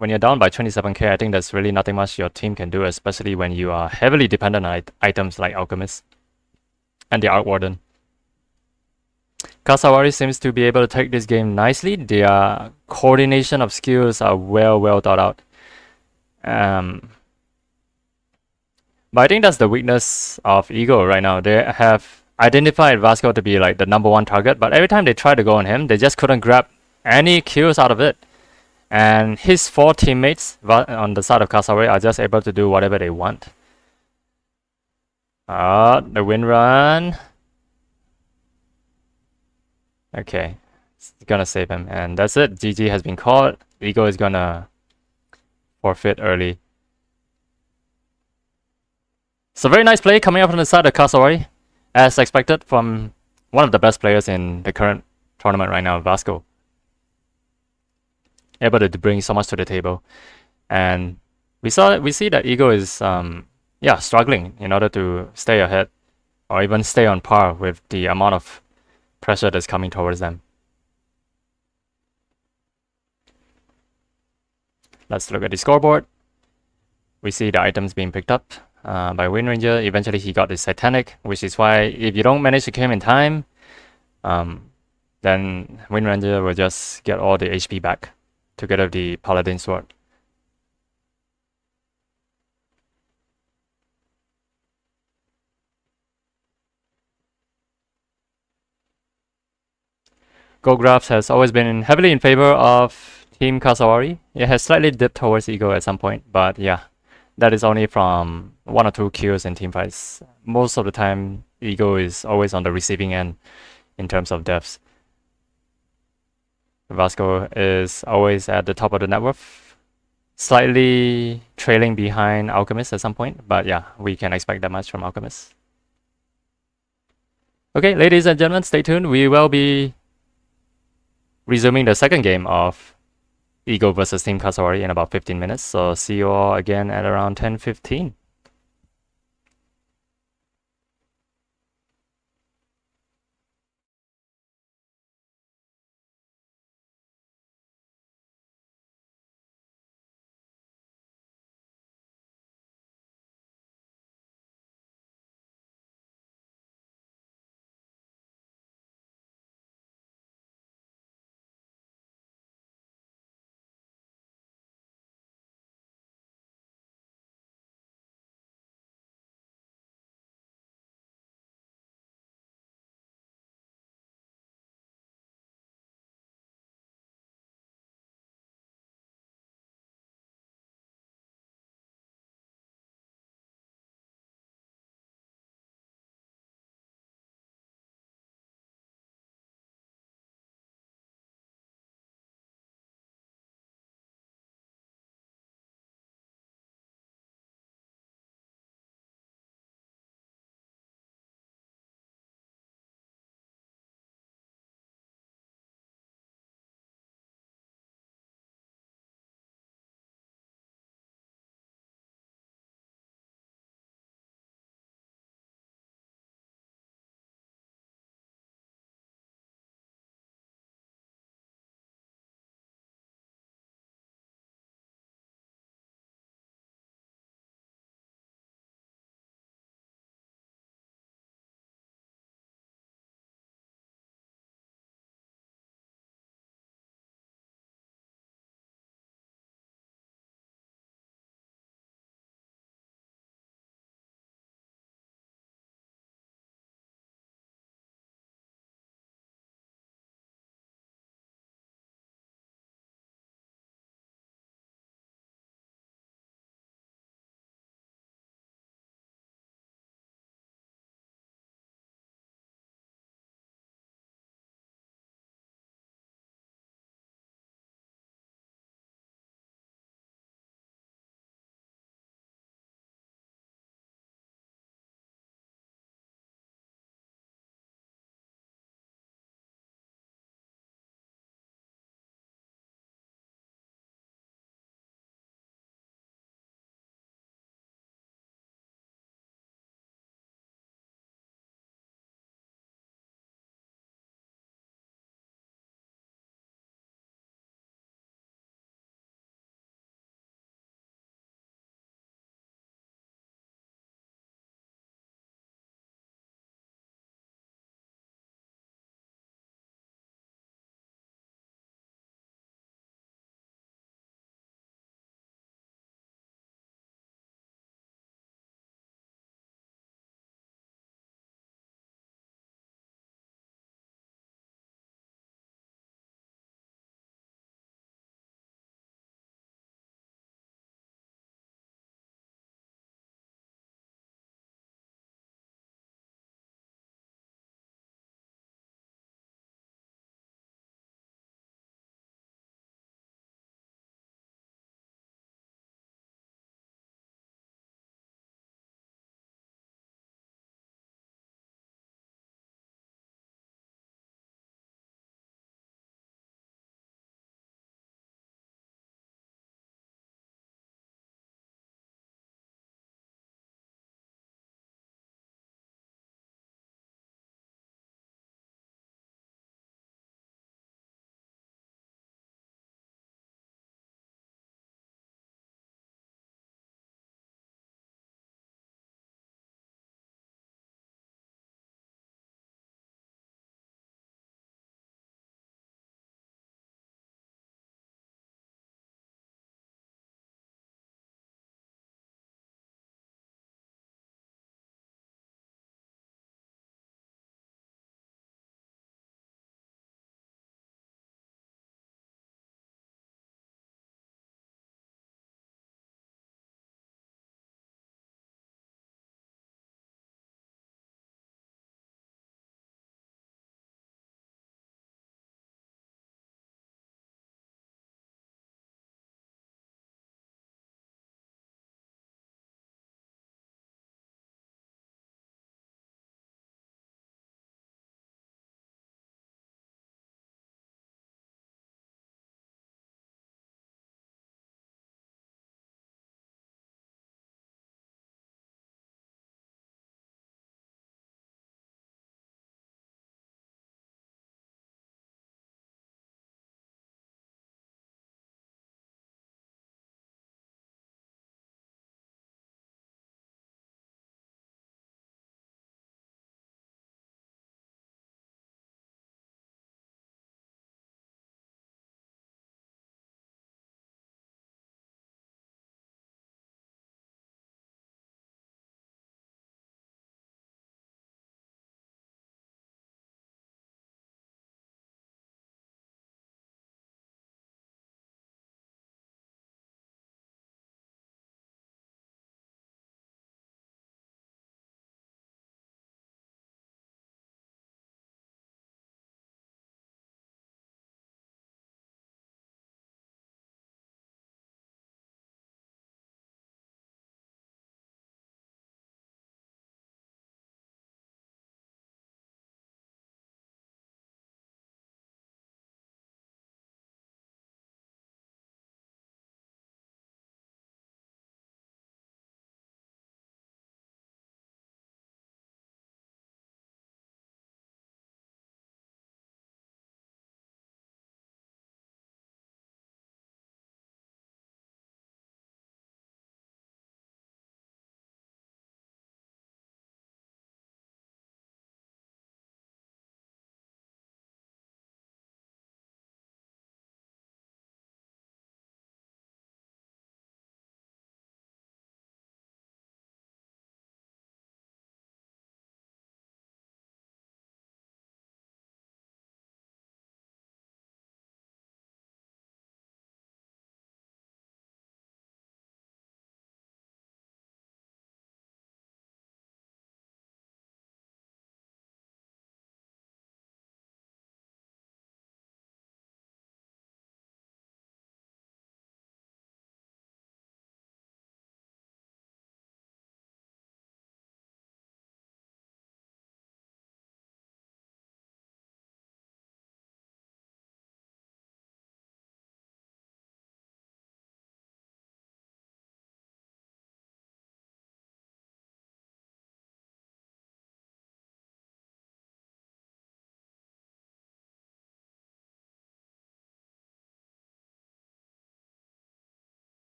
27k, I think there's really nothing much your team can do, especially when you are heavily dependent on items like Alchemist and the Arc Warden. Cassowary seems to be able to take this game nicely. Their coordination of skills are well thought out. But I think that's the weakness of Ego right now. They have identified Vasco to be like the #1 target, but every time they try to go on him, they just couldn't grab any kills out of it. And his 4 teammates on the side of Cassowary are just able to do whatever they want. The win run. Okay, it's gonna save him, and that's it. GG has been called. Ego is gonna forfeit early. So very nice play coming up from the side of Cassowary, as expected from one of the best players in the current tournament right now, Vasco. Able to bring so much to the table, and we see that Ego is struggling in order to stay ahead or even stay on par with the amount of pressure that's coming towards them. Let's look at the scoreboard. We see the items being picked up by Wind Ranger. Eventually he got his Satanic, which is why if you don't manage to kill him in time, then Wind Ranger will just get all the HP back together with the Paladin Sword. Goldgraphs has always been heavily in favor of Team Cassowary. It has slightly dipped towards Ego at some point, but yeah, that is only from 1 or 2 kills in team fights. Most of the time, Ego is always on the receiving end in terms of deaths. Vasco is always at the top of the net worth, slightly trailing behind Alchemist at some point, but yeah, we can expect that much from Alchemist. Okay, ladies and gentlemen, stay tuned. We will be resuming the second game of Ego versus Team Cassowary in about 15 minutes. So see you all again at around 10:15.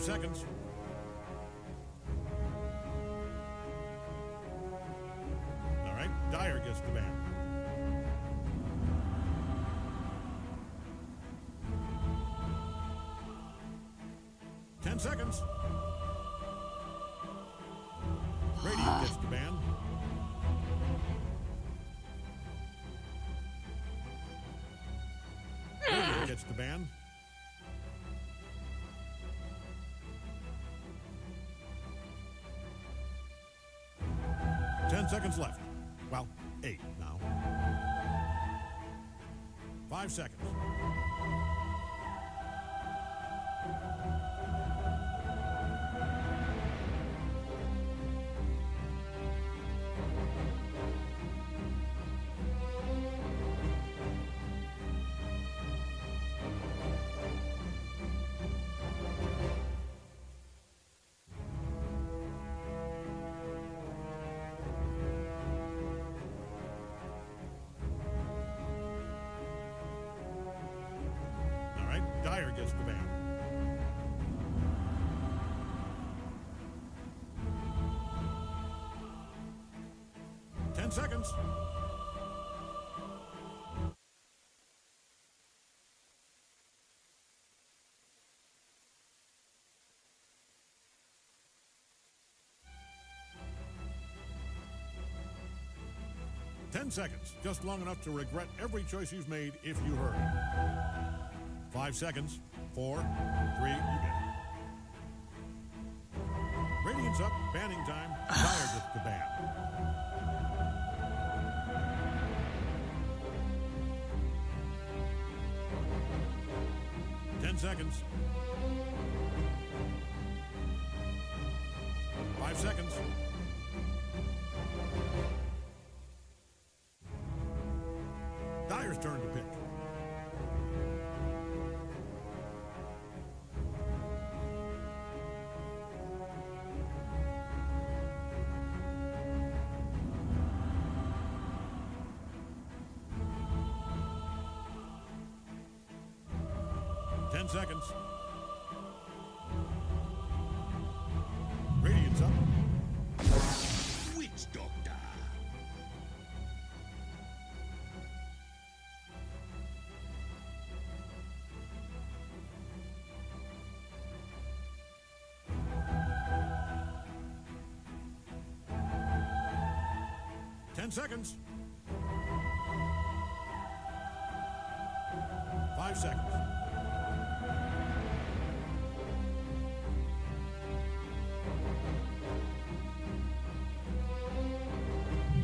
5 seconds. All right, Dyer gets the ban. Seconds. Radiant gets the ban. Radiant gets the ban. Ten seconds left. Well, 8 now. 5 seconds. Dyer gets the ban. Ten seconds. Seconds, just long enough to regret every choice you've made if you hurry. 5 seconds. 4, 3, you get it. Radiant's up, banning time. Dyer gets the ban. Seconds. 5 seconds. Dyer's turn to pick. Seconds. Radiant's up. Witch Doctor. Seconds. 5 seconds.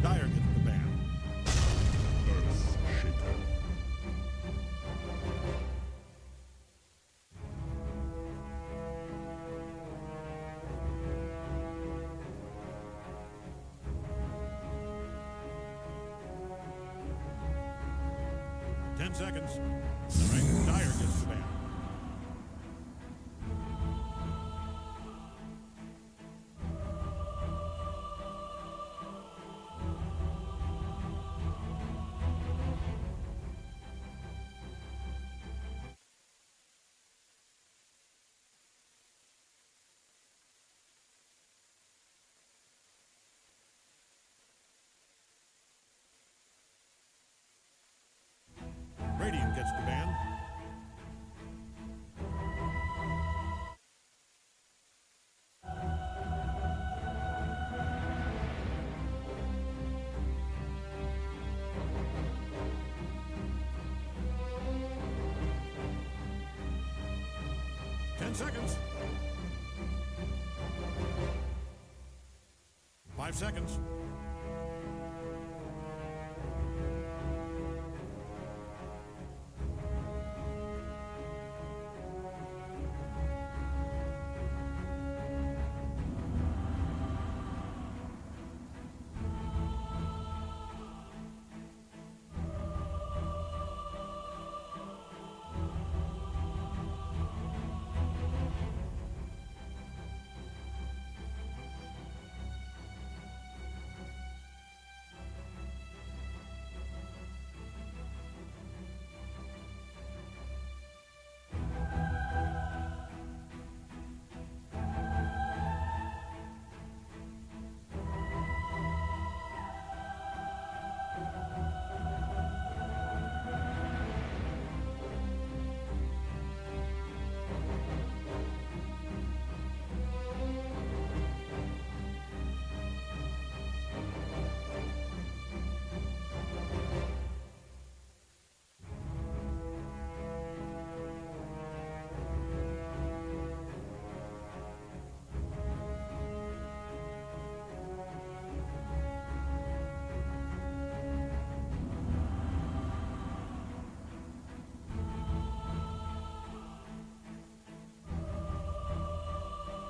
Dyer gets the ban. Earth Shaker. Seconds. All right, Dyer gets the ban. Radiant gets the ban. Seconds. 5 seconds.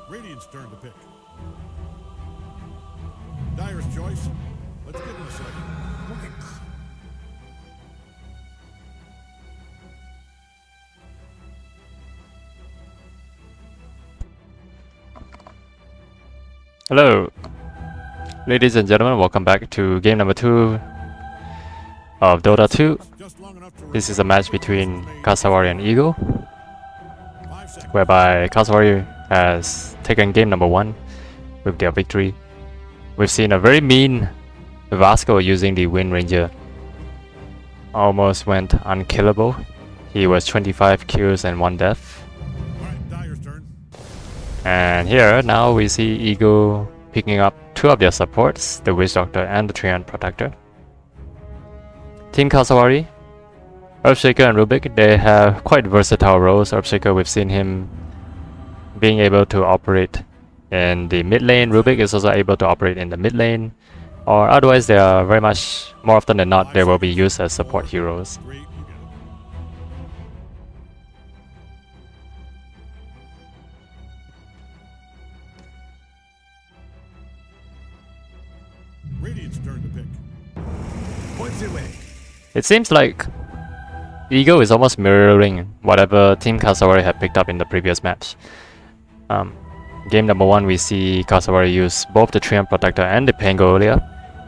Radiant's turn to pick. Dyer's choice. Let's give him a second. Hello, ladies and gentlemen, welcome back to game number 2 of Dota 2. This is a match between Cassowary and Eagle, whereby Cassowary has taken game number 1 with their victory. We've seen a very mean Vasco using the Wind Ranger. Almost went unkillable. He was 25 kills and 1 death. And here, now we see Eagle picking up 2 of their supports, the Witch Doctor and the Treant Protector. Team Cassowary, Earthshaker and Rubik, they have quite versatile roles. Earthshaker, we've seen him being able to operate in the mid lane. Rubik is also able to operate in the mid lane. Or otherwise, they are very much, more often than not, they will be used as support heroes. Radiant's turn to pick. Points away. It seems like Eagle is almost mirroring whatever Team Cassowary had picked up in the previous match. Game number 1, we see Cassowary use both the Treant Protector and the Pangolier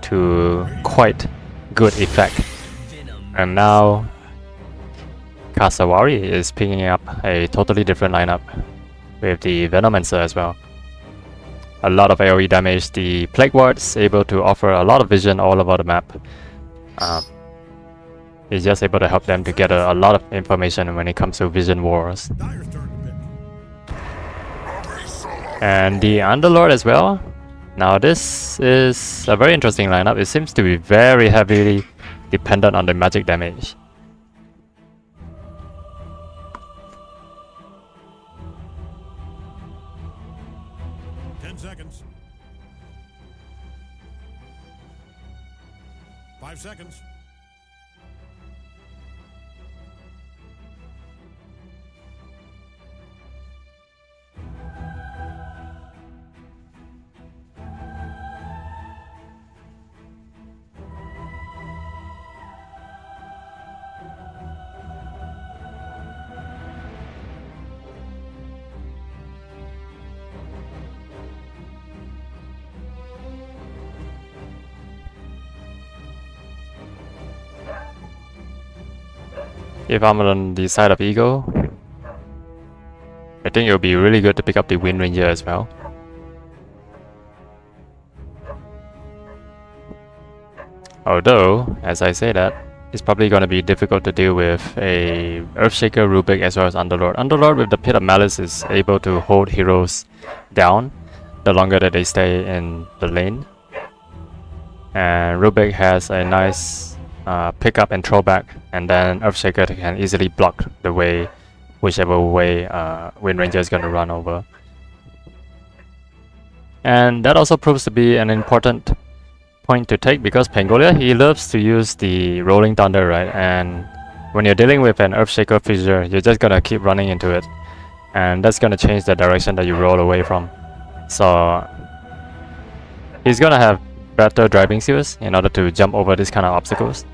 to quite good effect. And now Cassowary is picking up a totally different lineup with the Venomancer as well. A lot of AoE damage, the Plague Wards able to offer a lot of vision all over the map. It's just able to help them to get a lot of information when it comes to vision wars. And the Underlord as well. Now this is a very interesting lineup. It seems to be very heavily dependent on the magic damage. Seconds. 5 seconds. If I'm on the side of Eagle, I think it would be really good to pick up the Wind Ranger as well. Although, as I say that, it's probably going to be difficult to deal with a Earthshaker, Rubik, as well as Underlord. Underlord with the Pit of Malice is able to hold heroes down the longer that they stay in the lane. And Rubik has a nice pick up and throw back, and then Earthshaker can easily block the way, whichever way Wind Ranger is going to run over. And that also proves to be an important point to take, because Pangolier, he loves to use the Rolling Thunder, right? And when you're dealing with an Earthshaker Fissure, you're just gonna keep running into it, and that's gonna change the direction that you roll away from. So he's gonna have better driving skills in order to jump over these kind of obstacles.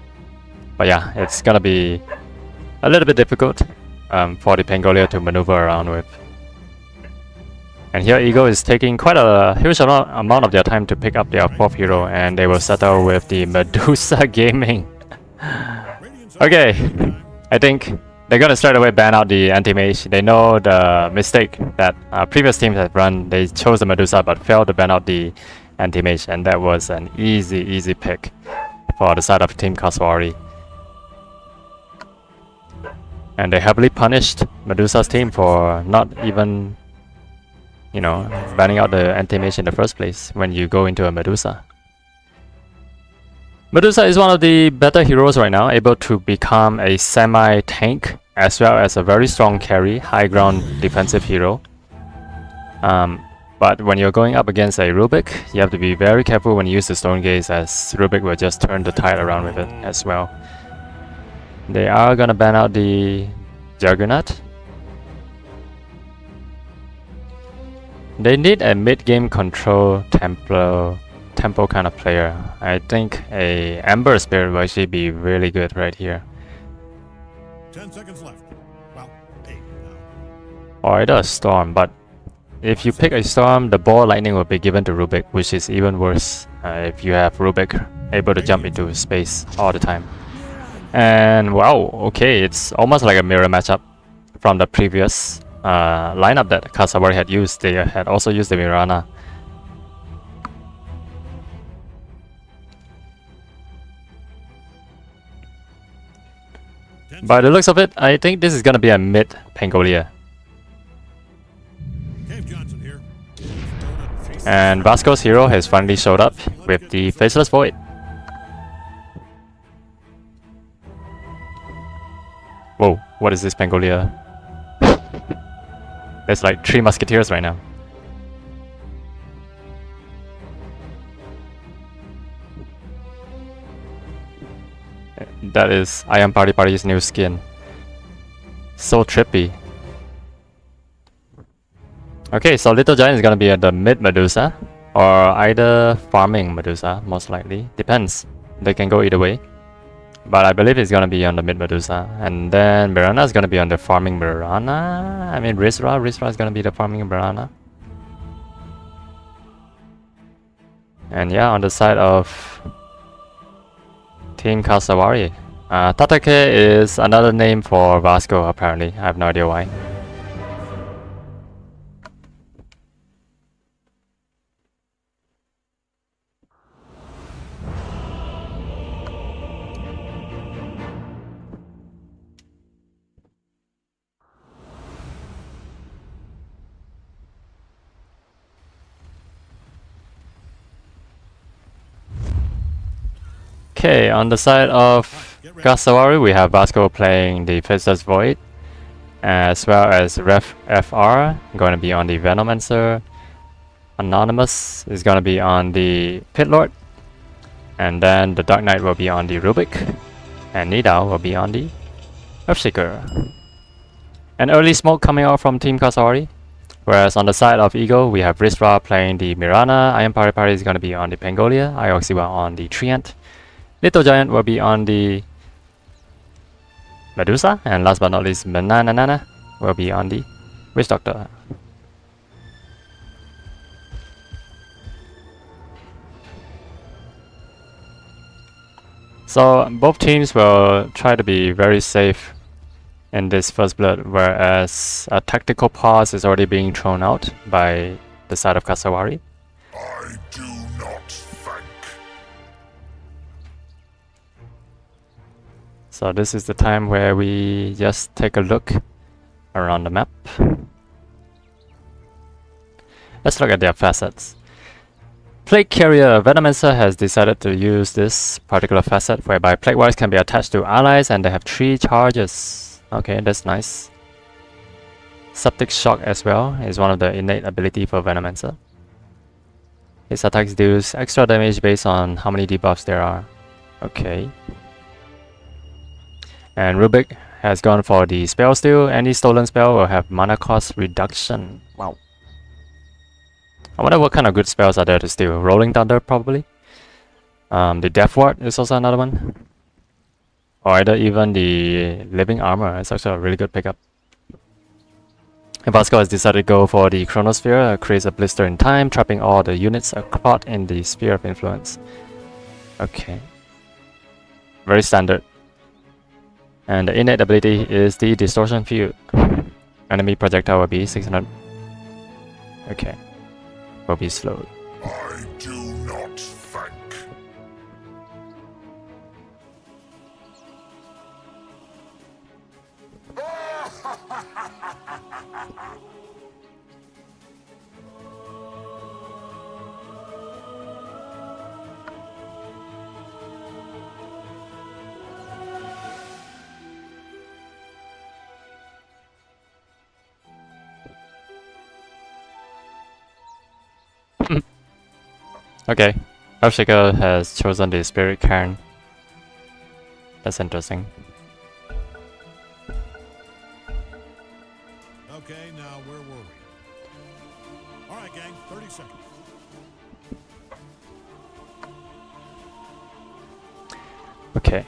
But yeah, it's gonna be a little bit difficult for the Pangolier to maneuver around with. And here Eagle is taking quite a huge amount of their time to pick up their 4th hero, and they will settle with the Medusa Gaming. Okay, I think they're gonna straight away ban out the anti-mage. They know the mistake that previous teams have run. They chose the Medusa but failed to ban out the anti-mage, and that was an easy pick for the side of Team Cassowary. And they heavily punished Medusa's team for not even, you know, banning out the anti-mage in the first place when you go into a Medusa. Medusa is one of the better heroes right now, able to become a semi-tank as well as a very strong carry, high ground defensive hero. But when you're going up against a Rubik, you have to be very careful when you use the Stone Gaze, as Rubik will just turn the tide around with it as well. They are gonna ban out the Juggernaut. They need a mid-game control tempo kind of player. I think a Ember Spirit will actually be really good right here. 10 seconds left. Well, 8 now. Or either a Storm, but if you pick a Storm, the Ball Lightning will be given to Rubik, which is even worse if you have Rubik able to jump into space all the time. And wow, okay, it's almost like a mirror matchup from the previous lineup that Cassowary had used. They had also used the Mirana. By the looks of it, I think this is gonna be a mid Pangolia. Cave Johnson here. And Vasco's hero has finally showed up with the Faceless Void. Whoa, what is this Pangolia? There's like 3 musketeers right now. That is I Am Party Party's new skin. So trippy. Okay, so Little Giant is gonna be at the mid Medusa, or either farming Medusa, most likely. Depends. They can go either way. But I believe it's gonna be on the mid Medusa. And then Mirana is gonna be on the farming Mirana. I mean Rizra is gonna be the farming Mirana. And yeah, on the side of Team Cassowary, Tatake is another name for Vasco apparently. I have no idea why. Okay, on the side of Cassowary, we have Vasco playing the Faceless Void, as well as Ref FR, going to be on the Venomancer. Anonymous is going to be on the Pit Lord, and then the Dark Knight will be on the Rubik, and Nidao will be on the Earthshaker. An early smoke coming out from Team Cassowary, whereas on the side of Eagle, we have Rizra playing the Mirana, I Am Party Party is going to be on the Pangolia, Ioxiwa on the Treant. Little Giant will be on the Medusa, and last but not least, Mananana will be on the Witch Doctor. So both teams will try to be very safe in this first blood, whereas a tactical pause is already being thrown out by the side of Cassowary. I do not thank. So this is the time where we just take a look around the map. Let's look at their facets. Plague Carrier Venomancer has decided to use this particular facet whereby Plague Wires can be attached to allies and they have 3 charges. Okay, that's nice. Septic Shock as well is one of the innate ability for Venomancer. His attacks deals extra damage based on how many debuffs there are. Okay. And Rubik has gone for the spell steal. Any stolen spell will have mana cost reduction. Wow. I wonder what kind of good spells are there to steal. Rolling Thunder probably. The Death Ward is also another one. Or either even the Living Armor. It's actually a really good pickup. Vasco has decided to go for the Chronosphere. Creates a blister in time, trapping all the units caught in the Sphere of Influence. Okay. Very standard. And the innate ability is the Distortion Field. Enemy projectile will be 600. Okay. Will be slowed. I do not thank. Okay. Earthshaker has chosen the Spirit Cairn. That's interesting. Okay, now where were we? All right, right, gang. 30 seconds. Okay.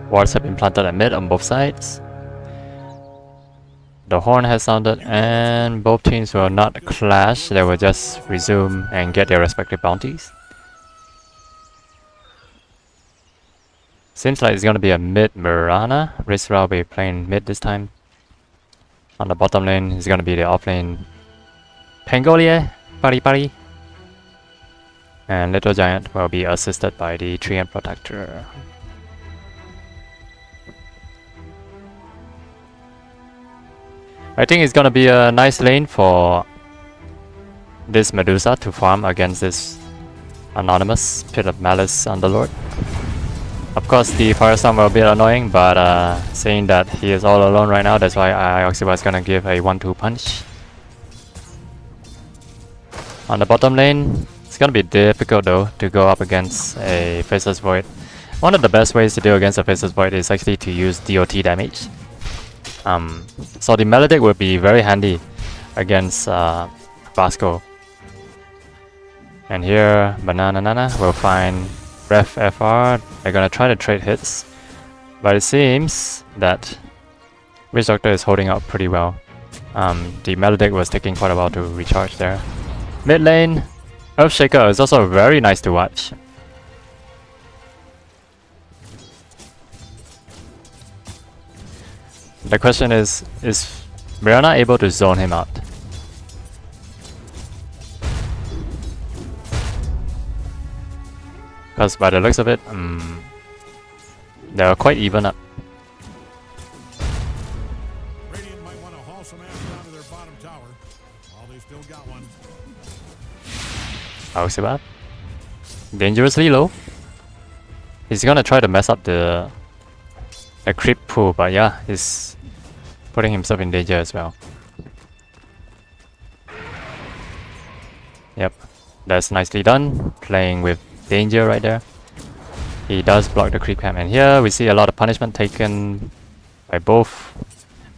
Wards have been planted at mid on both sides. The horn has sounded and both teams will not clash, they will just resume and get their respective bounties. Seems like it's gonna be a mid Mirana. Rizra will be playing mid this time. On the bottom lane is gonna be the off lane Pangolier, Pari. And Little Giant will be assisted by the Treant Protector. I think it's gonna be a nice lane for this Medusa to farm against this anonymous Pit of Malice Underlord. Of course, the Firestorm will be annoying, but saying that he is all alone right now, that's why Ioxiba is gonna give a 1-2 punch. On the bottom lane, it's gonna be difficult though to go up against a Faceless Void. One of the best ways to deal against a Faceless Void is actually to use DOT damage. So the Melodic will be very handy against Vasco. And here, Banana Nana will find Ref FR. They're gonna try to trade hits, but it seems that Witch Doctor is holding up pretty well. The Melodic was taking quite a while to recharge there. Mid lane, Earthshaker is also very nice to watch. The question is Mirana able to zone him out? Because by the looks of it, they're quite even up. Radiant might want to haul some ass down to their bottom tower. Well, they still got one. Ioxiba, dangerously low. He's gonna try to mess up the creep pool, but yeah, he's putting himself in danger as well. Yep, that's nicely done. Playing with danger right there. He does block the creep camp, and here we see a lot of punishment taken by both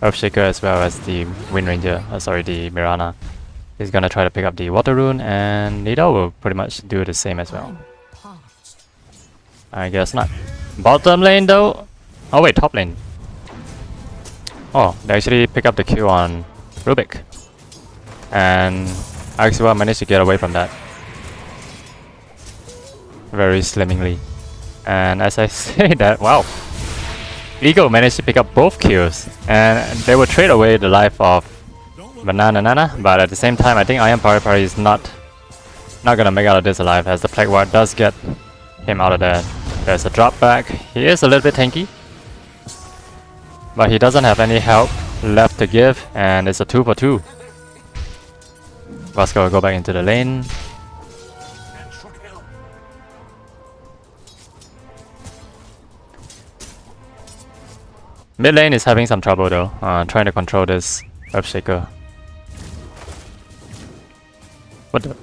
Earthshaker as well as the Wind Ranger. The Mirana. He's gonna try to pick up the Water Rune, and Nidal will pretty much do the same as well. I guess not. Bottom lane though. Oh wait, top lane. Oh, they actually pick up the kill on Rubik. And Ioxiba managed to get away from that very slimmingly. And as I say that, wow, Eagle managed to pick up both kills, and they will trade away the life of Banana Nana, but at the same time I think Iron Pari is not gonna make out of this alive, as the Plague Ward does get him out of there. There's a drop back. He is a little bit tanky, but he doesn't have any help left to give, and it's a 2 for 2. Vasco will go back into the lane. Mid lane is having some trouble though, trying to control this Earthshaker. What the?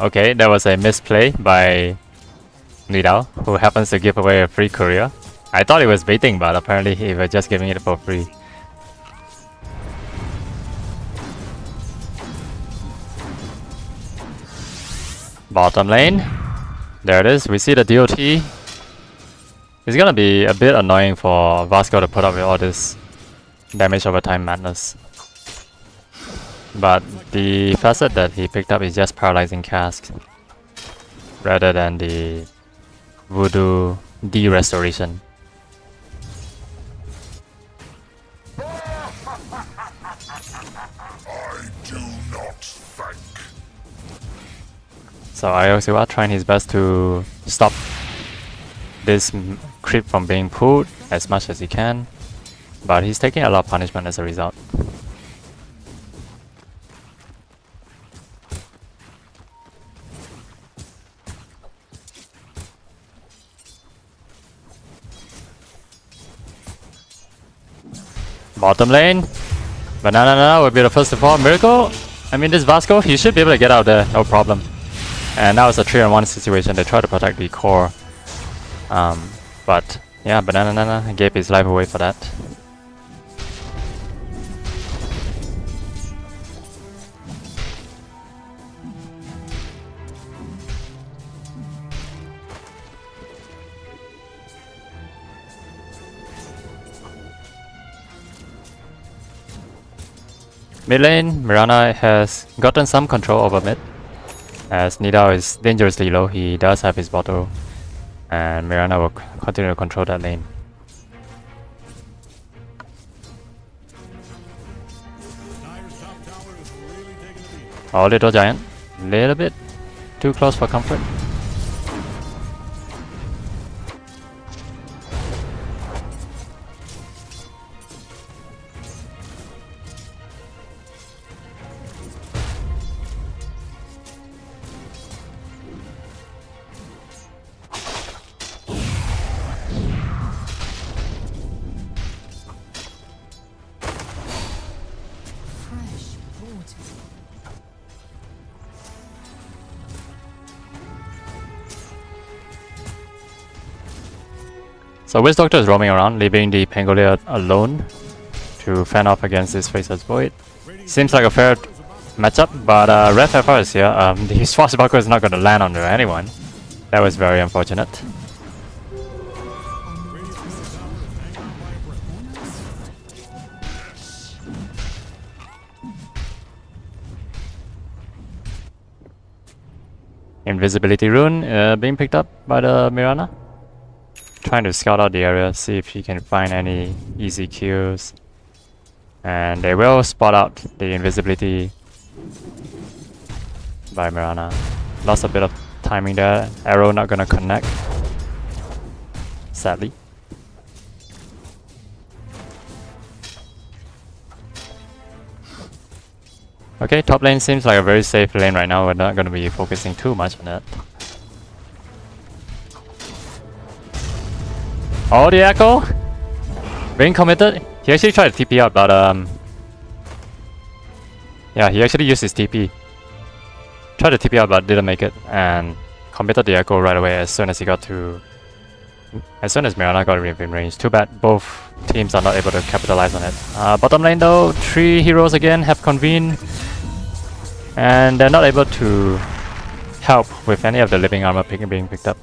Okay, that was a misplay by Nidal, who happens to give away a free courier. I thought he was baiting, but apparently he was just giving it for free. Bottom lane. There it is. We see the DOT. It's gonna be a bit annoying for Vasco to put up with all this damage over time madness. But the facet that he picked up is just Paralyzing Cask, rather than the Voodoo De-Restoration. I do not thank. So Ioxiba trying his best to stop this creep from being pulled as much as he can, but he's taking a lot of punishment as a result. Bottom lane, Banana will be the first to fall. Miracle? I mean, this Vasco, he should be able to get out there, no problem. And now it's a 3-on-1 situation. They try to protect the core. But yeah, Banana gave his life away for that. Mid lane, Mirana has gotten some control over mid. As Nidao is dangerously low, he does have his bottle. And Mirana will continue to control that lane. Dyer's top tower is really taking a beat. Oh, Little Giant. Little bit too close for comfort. Fresh water. So Wiz Doctor is roaming around, leaving the Pangolier alone to fend off against this Faceless Void. Seems like a fair matchup, but Red FR is here. The Swashbuckler is not going to land on anyone. That was very unfortunate. Invisibility rune being picked up by the Mirana. Trying to scout out the area, see if he can find any easy kills. And they will spot out the invisibility by Mirana. Lost a bit of timing there. Arrow not gonna connect, sadly. Okay, top lane seems like a very safe lane right now. We're not gonna be focusing too much on that. Oh, the echo! Being committed. He actually tried to TP out, but yeah, he actually used his TP. Tried to TP out, but didn't make it, and committed the echo right away as soon as Mirana got within range. Too bad both teams are not able to capitalize on it. Bottom lane though, 3 heroes again have convened, and they're not able to help with any of the living armor being picked up.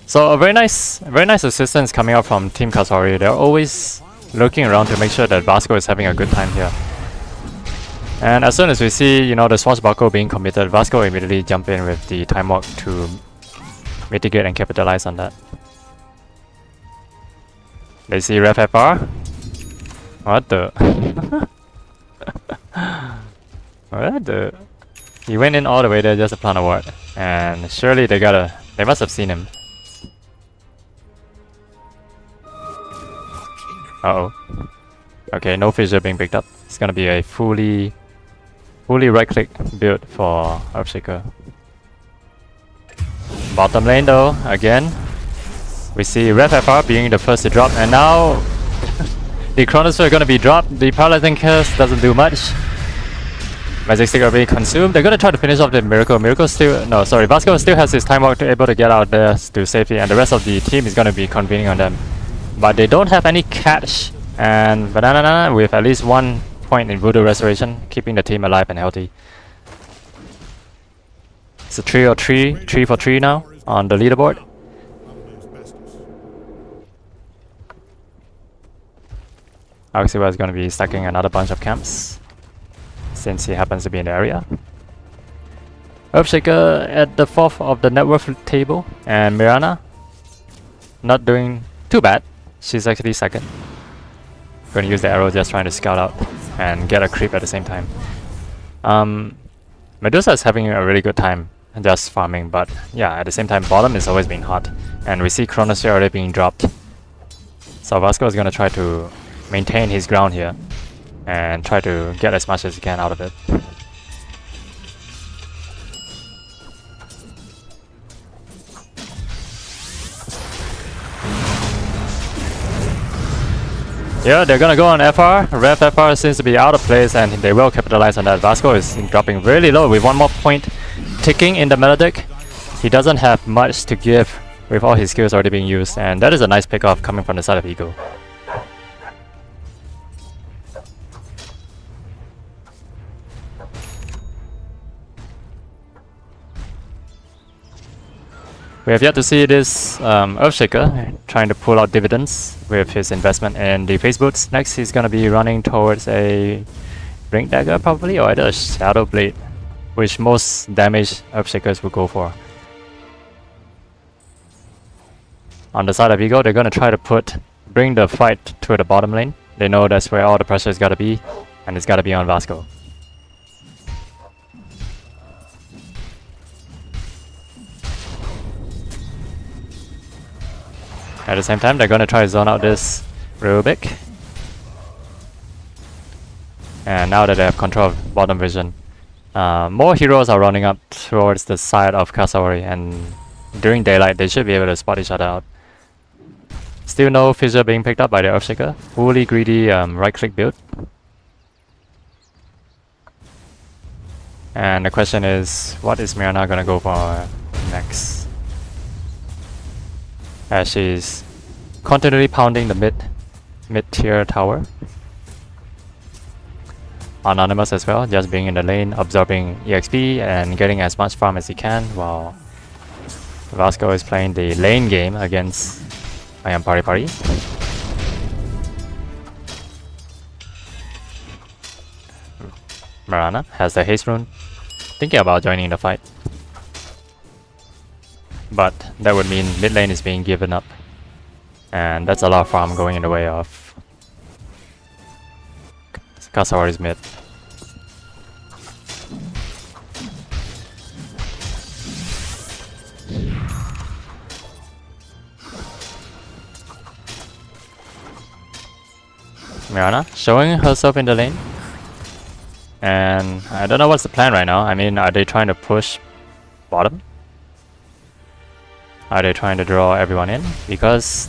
So a very nice assistance coming out from Team Cassowary. They're always looking around to make sure that Vasco is having a good time here. And as soon as we see, you know, the Swashbuckle being committed, Vasco immediately jump in with the Time Walk to mitigate and capitalize on that. They see Ref FR. What the? What the? He went in all the way there just to plant a ward. And surely they must have seen him. Uh-oh. Okay, no fissure being picked up. It's gonna be a fully right-click build for Earthshaker. Bottom lane though, again, we see Red FR being the first to drop, and now the Chronosphere gonna be dropped. The Paralyzing Curse doesn't do much. Magic Stick are being consumed. They're gonna try to finish off the Miracle. Vasco still has his Time Walk to able to get out there to safety, and the rest of the team is gonna be convening on them. But they don't have any catch, and Banana with at least 1 point in Voodoo Restoration, keeping the team alive and healthy. It's a 3 for 3 now on the leaderboard. Axiwa is going to be stacking another bunch of camps, since he happens to be in the area. Earthshaker at the 4th of the net worth table, and Mirana not doing too bad. She's actually 2nd. Gonna use the arrow, just trying to scout out and get a creep at the same time. Medusa is having a really good time just farming, but yeah, at the same time bottom is always being hot, and we see Chronosphere already being dropped. So Vasco is gonna try to maintain his ground here and try to get as much as he can out of it. Yeah, they're gonna go on FR. Ref FR seems to be out of place and they will capitalize on that. Vasco is dropping really low with one more point ticking in the meta deck. He doesn't have much to give with all his skills already being used, and that is a nice pick off coming from the side of Ego. We have yet to see this Earthshaker trying to pull out dividends with his investment in the Phase Boots. Next, he's gonna be running towards a Ring Dagger probably, or either a Shadow Blade, which most damage Earthshakers will go for. On the side of Ego, they're gonna try to bring the fight to the bottom lane. They know that's where all the pressure is gotta be, and it's gotta be on Vasco. At the same time, they're gonna try to zone out this Rubik. And now that they have control of bottom vision, more heroes are running up towards the side of Cassowary, and during daylight they should be able to spot each other out. Still no fissure being picked up by the Earthshaker. Fully greedy right click build. And the question is, what is Mirana gonna go for next? As she's continually pounding the mid-tier tower. Anonymous as well, just being in the lane, absorbing EXP and getting as much farm as he can, while Vasco is playing the lane game against I Am Pari Pari. Mirana has the haste rune, thinking about joining the fight. But that would mean mid lane is being given up, and that's a lot of farm going in the way of Cassowary's mid. Mirana showing herself in the lane, and I don't know what's the plan right now. I mean, are they trying to push bottom? Are they trying to draw everyone in? Because,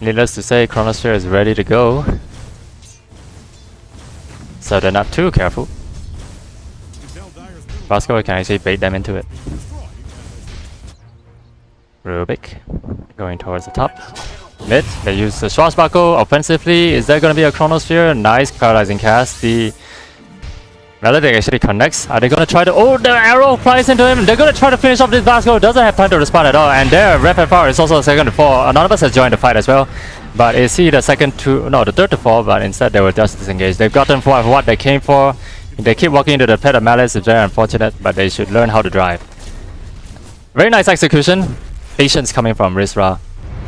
needless to say, Chronosphere is ready to go. So they're not too careful. Vasco can actually bait them into it. Rubik going towards the top. Mid, they use the Swashbuckle offensively. Is there going to be a Chronosphere? Nice paralyzing cast. The Melodic actually connects. Are they going to try to... Oh, the arrow flies into him. They're going to try to finish off this Vasco. Doesn't have time to respond at all. And there, Ref FR is also second to fall. Anonymous has joined the fight as well. But is he the third to fall? But instead they were just disengaged. They've gotten for what they came for. They keep walking into the pit of malice. It's very unfortunate, but they should learn how to drive. Very nice execution. Patience coming from Rizra.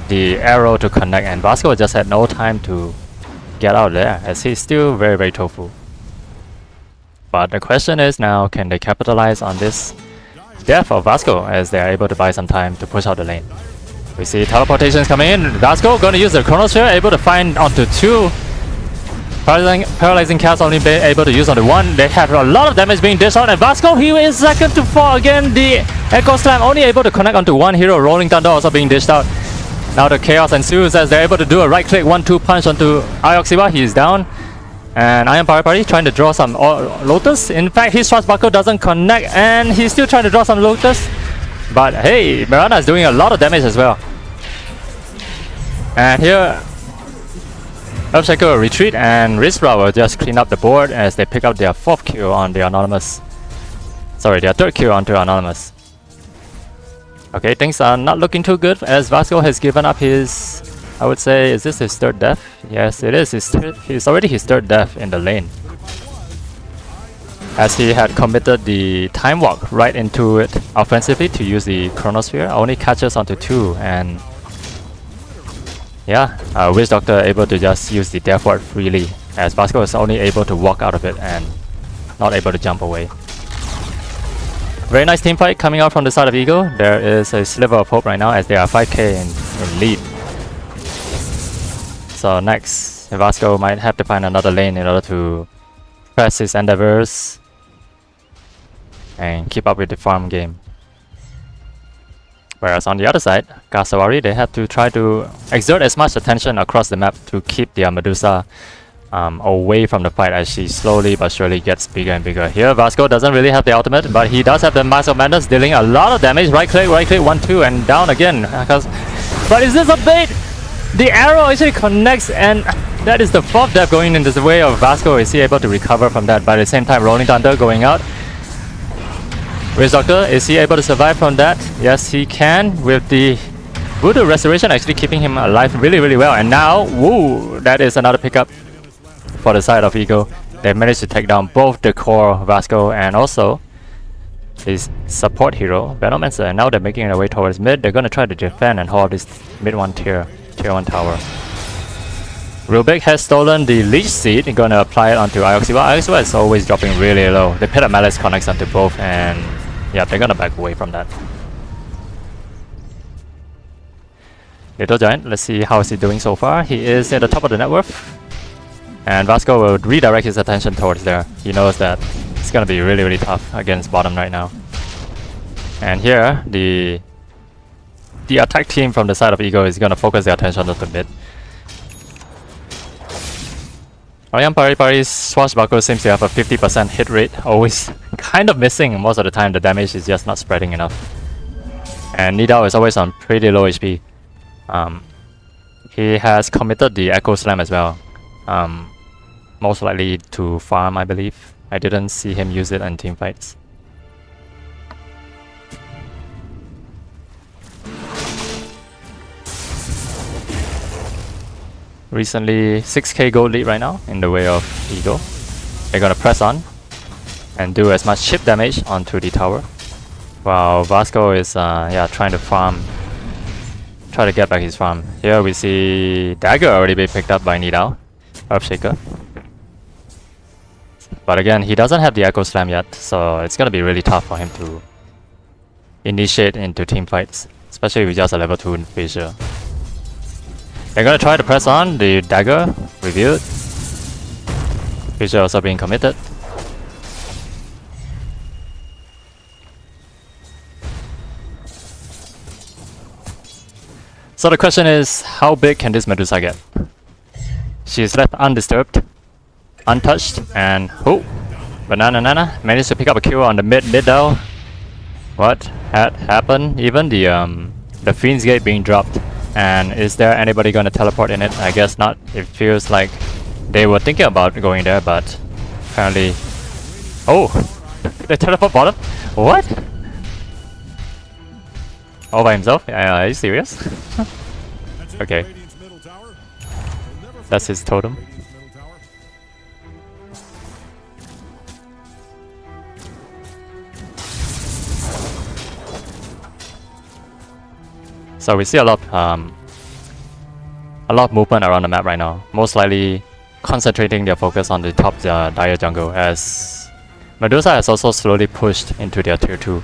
The arrow to connect, and Vasco just had no time to get out there, as he's still very, very tofu. But the question is now, can they capitalize on this death of Vasco, as they are able to buy some time to push out the lane? We see teleportations coming in. Vasco going to use the Chronosphere, able to find onto two. Paralyzing cast only able to use onto one. They have a lot of damage being dished out, and Vasco, he is second to fall again. The Echo Slam only able to connect onto one hero. Rolling Thunder also being dished out. Now the chaos ensues as they're able to do a right click 1-2 punch onto Ioxiba. He is down. And I Am Pari Pari trying to draw some Lotus. In fact, his Swashbuckle doesn't connect, and he's still trying to draw some Lotus. But hey, Mirana is doing a lot of damage as well. And here, Earthshaker will retreat, and Rizra will just clean up the board as they pick up their fourth kill on the Anonymous. Sorry, their third kill onto Anonymous. Okay, things are not looking too good as Vasco has given up his... I would say, is this his third death? Yes, it is. It's already his third death in the lane, as he had committed the Time Walk right into it offensively to use the Chronosphere. Only catches onto two, and yeah, Witch Doctor able to just use the Death Ward freely, as Vasco is only able to walk out of it and not able to jump away. Very nice team fight coming out from the side of Eagle. There is a sliver of hope right now as they are 5k in lead. So next, Vasco might have to find another lane in order to press his endeavors and keep up with the farm game. Whereas on the other side, Cassowary, they have to try to exert as much attention across the map to keep their Medusa away from the fight as she slowly but surely gets bigger and bigger. Here, Vasco doesn't really have the ultimate, but he does have the Mask of Madness, dealing a lot of damage. Right click, 1-2, and down again. But is this a bait? The arrow actually connects, and that is the 4th death going into the way of Vasco. Is he able to recover from that? But at the same time, Rolling Thunder going out. Where's Doctor? Is he able to survive from that? Yes, he can, with the Voodoo Restoration actually keeping him alive really, really well. And now, woo, that is another pickup for the side of Ego. They managed to take down both the core Vasco and also his support hero, Venomancer. And now they're making their way towards mid. They're gonna try to defend and hold this mid 1 tier 1 tower. Rubik has stolen the Leech Seed and gonna apply it onto Ioxiwa. Ioxiwa is always dropping really low. The Pit of Malice connects onto both, and yeah, they're gonna back away from that. Little Giant, let's see how is he doing so far. He is at the top of the net worth, and Vasco will redirect his attention towards there. He knows that it's gonna be really, really tough against bottom right now. And here, the attack team from the side of Ego is gonna focus their attention on the mid. Orion Pari's Swashbuckle seems to have a 50% hit rate, always kind of missing most of the time. The damage is just not spreading enough. And Nidao is always on pretty low HP. He has committed the Echo Slam as well. Most likely to farm, I believe. I didn't see him use it in team fights. Recently 6k gold lead right now in the way of Ego. They're gonna press on and do as much chip damage onto the tower, while Vasco is trying to farm, try to get back his farm. Here we see Dagger already be picked up by Nidao, Earthshaker. But again, he doesn't have the Echo Slam yet, so it's gonna be really tough for him to initiate into team fights, especially with just a level 2 Fissure. They're gonna try to press on. The Dagger revealed. Fissure also being committed. So the question is, how big can this Medusa get? She's left undisturbed, untouched, and Banana Nana managed to pick up a kill on the mid though. What had happened? Even the Fiend's Gate being dropped. And is there anybody gonna teleport in it? I guess not. It feels like they were thinking about going there, but apparently... Oh! They teleport bottom? What? All by himself? Are you serious? Okay. That's his totem. So we see a lot of movement around the map right now. Most likely concentrating their focus on the top dire jungle, as Medusa has also slowly pushed into their tier 2.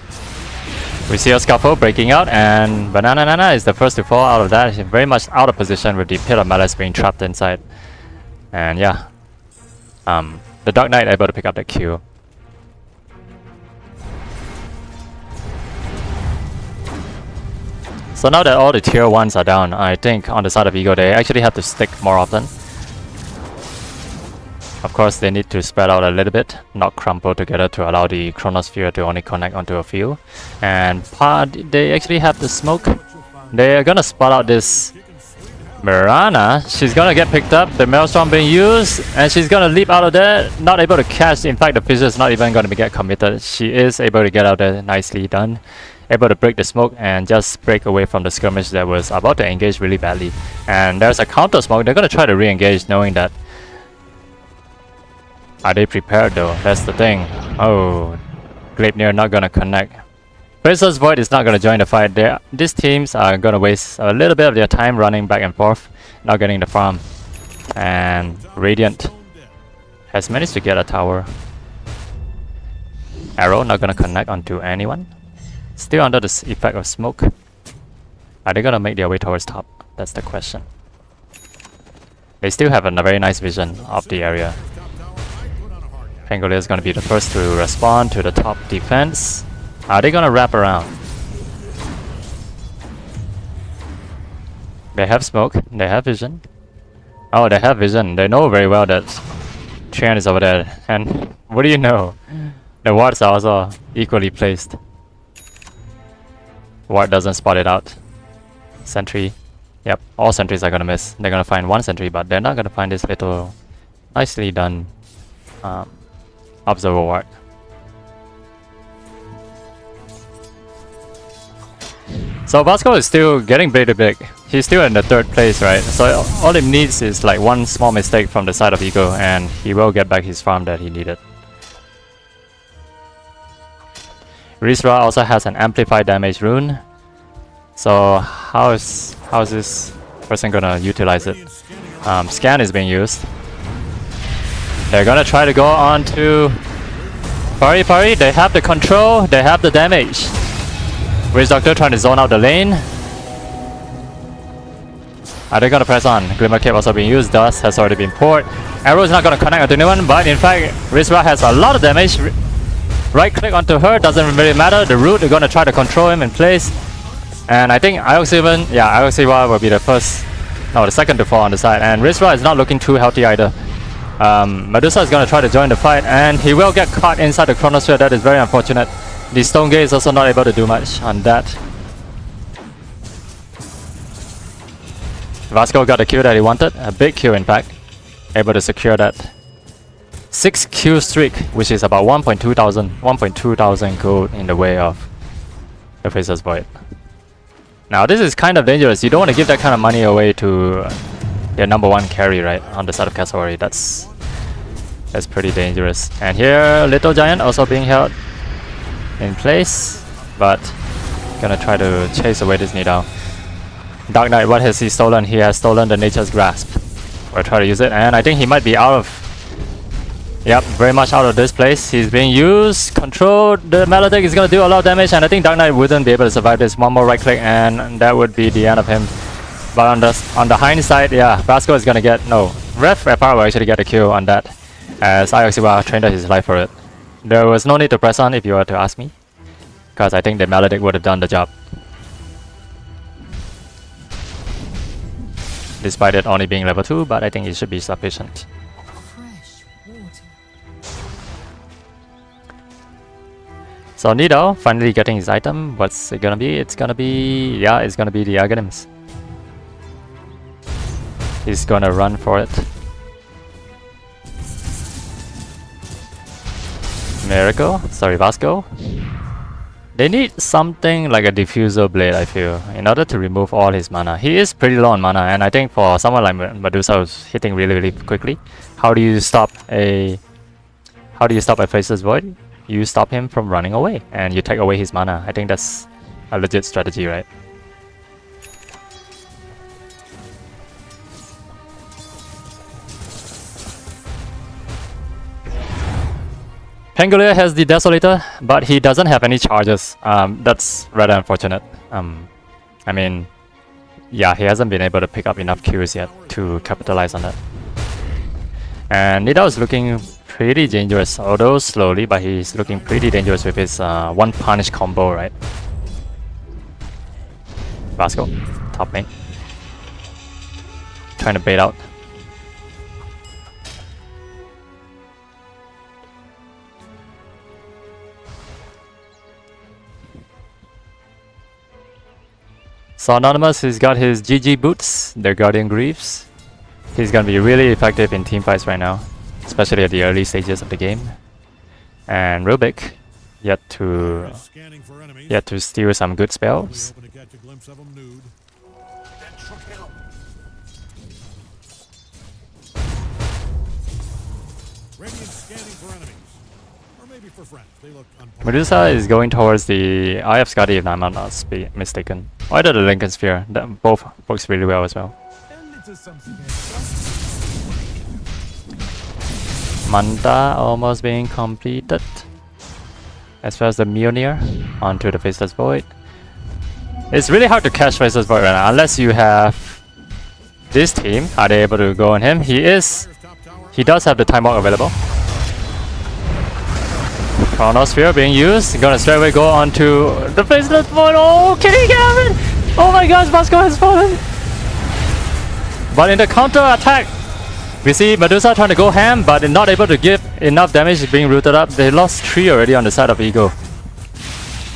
We see a scuffle breaking out, and Banana Nana is the first to fall out of that. He's very much out of position with the Pit of Malice being trapped inside. And yeah, the Dark Knight able to pick up that kill. So now that all the tier 1s are down, I think on the side of Ego they actually have to stick more often. Of course they need to spread out a little bit, not crumple together to allow the Chronosphere to only connect onto a few. And they actually have the smoke. They are gonna spot out this Mirana. She's gonna get picked up, the Maelstrom being used, and she's gonna leap out of there, not able to catch. In fact, the Fissure is not even gonna get committed. She is able to get out there, nicely done. Able to break the smoke and just break away from the skirmish that was about to engage really badly. And there's a counter smoke. They're gonna try to re-engage, knowing that. Are they prepared though? That's the thing. Oh, Gleipnir not gonna connect. Princess Void is not gonna join the fight. These teams are gonna waste a little bit of their time running back and forth, not getting the farm. And Radiant has managed to get a tower. Arrow not gonna connect onto anyone. Still under the effect of smoke. Are they gonna make their way towards top? That's the question. They still have a very nice vision of the area. Pangolier is gonna be the first to respond to the top defense. Are they gonna wrap around? They have smoke. They have vision. Oh, they have vision. They know very well that Trian is over there. And what do you know? The wards are also equally placed. Ward doesn't spot it out. Sentry. Yep, all sentries are gonna miss. They're gonna find one sentry, but they're not gonna find this little nicely done observer ward. So Vasco is still getting pretty big. He's still in the 3rd place, right? So all he needs is like one small mistake from the side of Ego and he will get back his farm that he needed. Rizra also has an amplified damage rune. So how is this person gonna utilize it? Scan is being used. They're gonna try to go on to Pari. They have the control, they have the damage. Witch Doctor trying to zone out the lane. Are they gonna press on? Glimmer Cape also being used. Dust has already been poured. Arrow is not gonna connect onto anyone, but in fact, Rizra has a lot of damage. Right click onto her, doesn't really matter. The root, they're gonna try to control him in place. And I think Ioxiwa will be the second to fall on the side. And Rizra is not looking too healthy either. Medusa is gonna try to join the fight, and he will get caught inside the chronosphere. That is very unfortunate. The Stone Gate is also not able to do much on that. Vasco got the kill that he wanted, a big kill in fact. Able to secure that 6 kill streak, which is about 1.2 thousand gold in the way of the Faceless Void. Now this is kind of dangerous. You don't want to give that kind of money away to their #1 carry, right? On the side of Cassowary. That's pretty dangerous. And here Little Giant also being held in place, but gonna try to chase away this Nidal. Dark Knight, what has he stolen? He has stolen the Nature's Grasp. We'll try to use it, and I think he might be out of... Yep, very much out of this place. He's being used, controlled. The Maledict is gonna do a lot of damage, and I think Dark Knight wouldn't be able to survive this. One more right click, and that would be the end of him. But on the hindsight, yeah, Vasco is gonna get... No, Ref will actually get a kill on that, as Ioxiwa trained his life for it. There was no need to press on if you were to ask me, because I think the Maledict would have done the job. Despite it only being level 2, but I think it should be sufficient. Fresh water. So Nidal finally getting his item. What's it gonna be? It's gonna be the Aghanim's. He's gonna run for it. Vasco. They need something like a diffuser blade, I feel, in order to remove all his mana. He is pretty low on mana, and I think for someone like Medusa who's hitting really quickly, how do you stop a Faceless Void? You stop him from running away, and you take away his mana. I think that's a legit strategy, right? Pangolier has the Desolator, but he doesn't have any charges. That's rather unfortunate. I mean, yeah, he hasn't been able to pick up enough kills yet to capitalize on that. And Nidal is looking pretty dangerous, although slowly, but he's looking pretty dangerous with his one punish combo, right? Vasco, top lane. Trying to bait out. So Anonymous, he's got his GG boots, their Guardian Greaves. He's gonna be really effective in team fights right now, especially at the early stages of the game. And Rubik, yet to steal some good spells. Medusa is going towards the Eye of Skadi if I'm not mistaken. Either the Lincoln Sphere, that both works really well as well. Manta almost being completed. As well as the Mjolnir onto the Faceless Void. It's really hard to catch Faceless Void right now unless you have this team. Are they able to go on him? He does have the Time Walk available. Chronosphere being used. Gonna straight away go on to the Faceless Void. Oh, can he get it? Oh my gosh, Vasco has fallen. But in the counter attack, we see Medusa trying to go ham, but not able to give enough damage being rooted up. They lost 3 already on the side of Ego.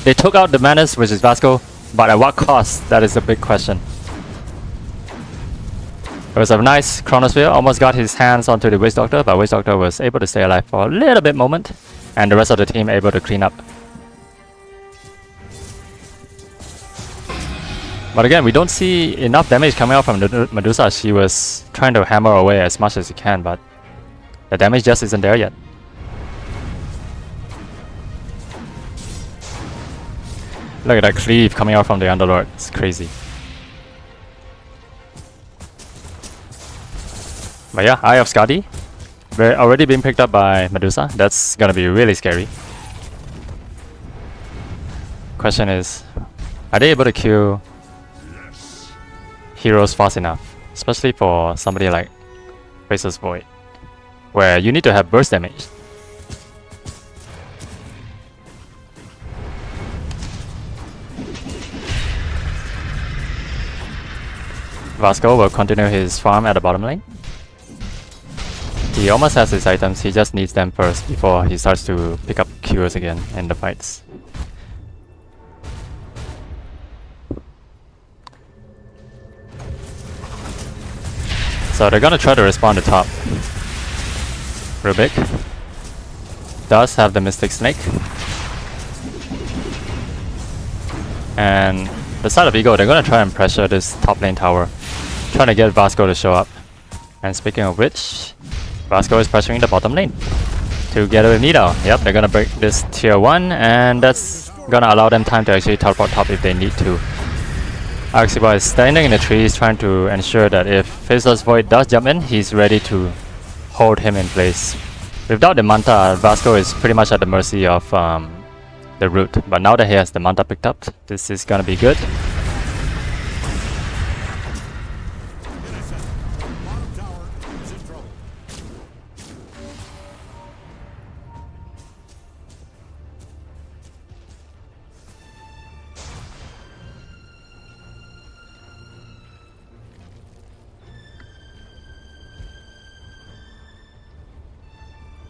They took out the Menace, which is Vasco, but at what cost? That is the big question. It was a nice Chronosphere, almost got his hands onto the Witch Doctor, but Witch Doctor was able to stay alive for a little bit moment, and the rest of the team able to clean up. But again, we don't see enough damage coming out from Medusa. She was trying to hammer away as much as she can, but the damage just isn't there yet. Look at that cleave coming out from the Underlord. It's crazy. But yeah, Eye of Skadi. We're already being picked up by Medusa. That's gonna be really scary. Question is, are they able to kill heroes fast enough? Especially for somebody like Faceless Void, where you need to have burst damage. Vasco will continue his farm at the bottom lane. He almost has his items, he just needs them first before he starts to pick up kills again in the fights. So they're gonna try to respawn the top. Rubik does have the Mystic Snake. And the side of Ego, they're gonna try and pressure this top lane tower, trying to get Vasco to show up. And speaking of which, Vasco is pressuring the bottom lane together with Nidal. Yep, they're gonna break this tier 1, and that's gonna allow them time to actually teleport top if they need to. Axiba is standing in the trees trying to ensure that if Faceless Void does jump in, he's ready to hold him in place. Without the Manta, Vasco is pretty much at the mercy of the root, but now that he has the Manta picked up, this is gonna be good. Bottom tower is in trouble.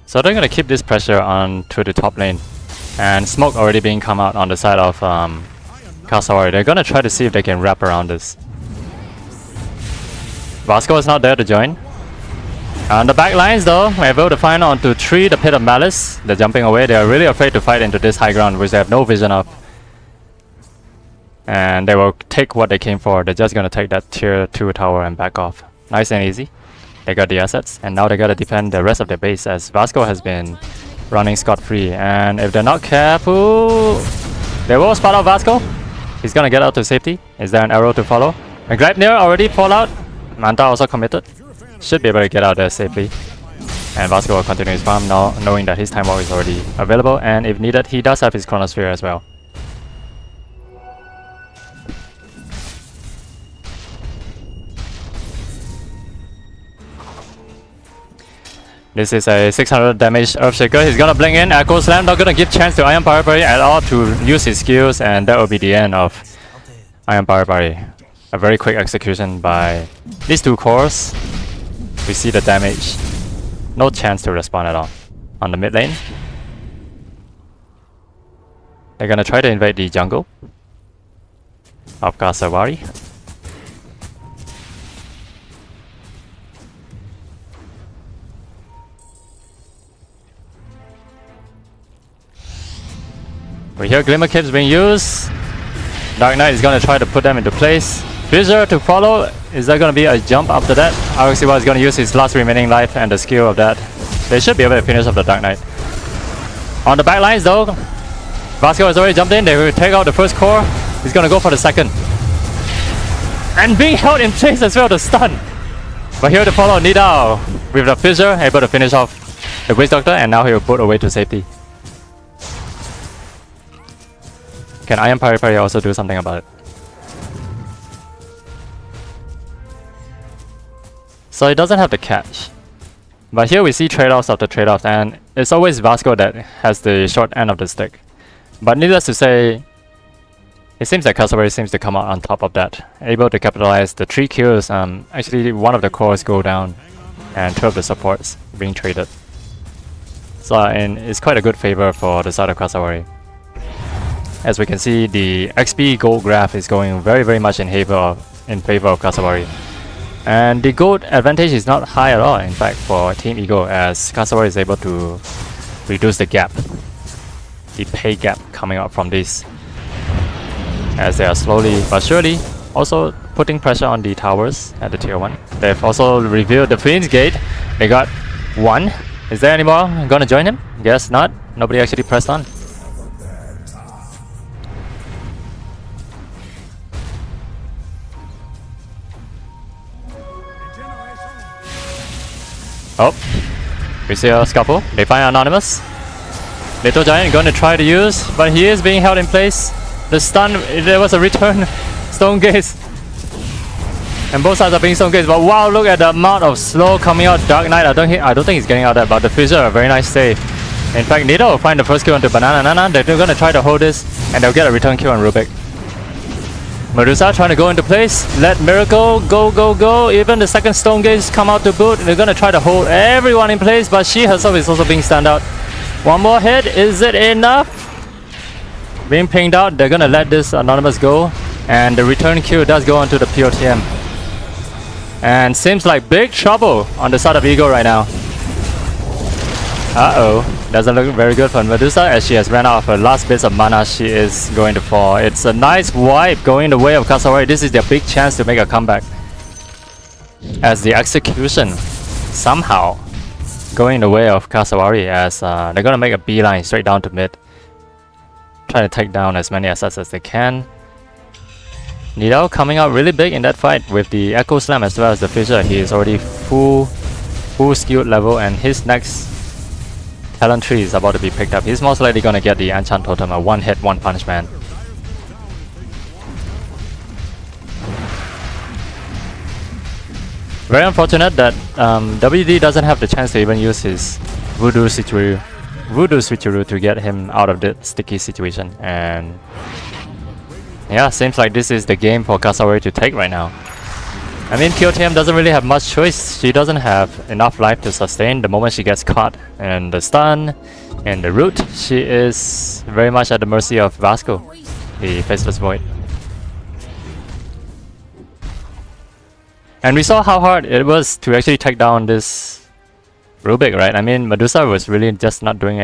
So they're gonna keep this pressure on to the top lane. And smoke already being come out on the side of Cassowary. They're gonna try to see if they can wrap around this. Vasco is not there to join. On the back lines though, we're able to find onto 3 the Pit of Malice. They're jumping away. They are really afraid to fight into this high ground, which they have no vision of. And they will take what they came for. They're just gonna take that tier 2 tower and back off. Nice and easy. They got the assets, and now they gotta defend the rest of their base as Vasco has been running scot-free. And if they're not careful, they will spot out Vasco. He's gonna get out to safety. Is there an arrow to follow? And Gleipnir already fall out. Manta also committed. Should be able to get out there safely. And Vasco will continue his farm now, knowing that his Time Walk is already available, and if needed, he does have his Chronosphere as well. This is a 600 damage Earthshaker. He's gonna blink in, Echo Slam, not gonna give chance to Iron Parapary at all to use his skills, and that will be the end of Iron Parapary. A very quick execution by these 2 cores. We see the damage. No chance to respawn at all. On the mid lane, they're gonna try to invade the jungle of Cassowary. We hear Glimmer Caves being used. Dark Knight is gonna try to put them into place. Fissure to follow. Is there gonna be a jump after that? Aruxiwa is gonna use his last remaining life and the skill of that. They should be able to finish off the Dark Knight. On the back lines though, Vasco has already jumped in. They will take out the first core. He's gonna go for the second. And being held in place as well to stun. But here to follow Nidal with the Fissure, able to finish off the Witch Doctor, and now he will put away to safety. Can Iron Parapary also do something about it? So it doesn't have the catch. But here we see trade-offs after trade-offs, and it's always Vasco that has the short end of the stick. But needless to say, It seems that Cassowary seems to come out on top of that, able to capitalize the 3 kills. Actually, one of the cores go down, and 2 of the supports being traded. So, and it's quite a good favor for the side of Cassowary. As we can see, the XP gold graph is going very much in favor of Cassowary. And the gold advantage is not high at all, in fact, for Team Eagle, as Cassowary is able to reduce the gap, the pay gap coming out from this, as they are slowly but surely also putting pressure on the towers at the tier 1. They've also revealed the Phoenix Gate. They got 1. Is there any more gonna join him? Guess not. Nobody actually pressed on. Oh, we see a scalpel. They find Anonymous. Little Giant gonna try to use, but he is being held in place. The stun, there was a return stone gaze. And both sides are being stone gaze, but wow, look at the amount of slow coming out. Dark Knight, I don't think he's getting out there, but the Fissure, a very nice save. In fact, Nita will find the first kill onto Banana Nana. They're gonna try to hold this, and they'll get a return kill on Rubik. Medusa trying to go into place. Let Miracle go. Even the second stone gaze come out to boot. They're gonna try to hold everyone in place, but she herself is also being stand out. One more hit, is it enough? Being pinged out, they're gonna let this Anonymous go, and the return kill does go onto the POTM. And seems like big trouble on the side of Eagle right now. Uh-oh, doesn't look very good for Medusa, as she has ran out of her last bits of mana. She is going to fall. It's a nice wipe going the way of Cassowary. This is their big chance to make a comeback, as the execution somehow going the way of Cassowary, as they're gonna make a beeline straight down to mid, trying to take down as many assets as they can. Nidal coming out really big in that fight with the Echo Slam as well as the Fissure. He is already full skilled level, and his next talent tree is about to be picked up. He's most likely gonna get the Enchant Totem, a one hit, one punch man. Very unfortunate that WD doesn't have the chance to even use his Voodoo Switcheroo to get him out of the sticky situation. And yeah, seems like this is the game for Cassowary to take right now. I mean, POTM doesn't really have much choice. She doesn't have enough life to sustain the moment she gets caught. And the stun and the root, she is very much at the mercy of Vasco, the Faceless Void. And we saw how hard it was to actually take down this Rubik, right? I mean, Medusa was really just not doing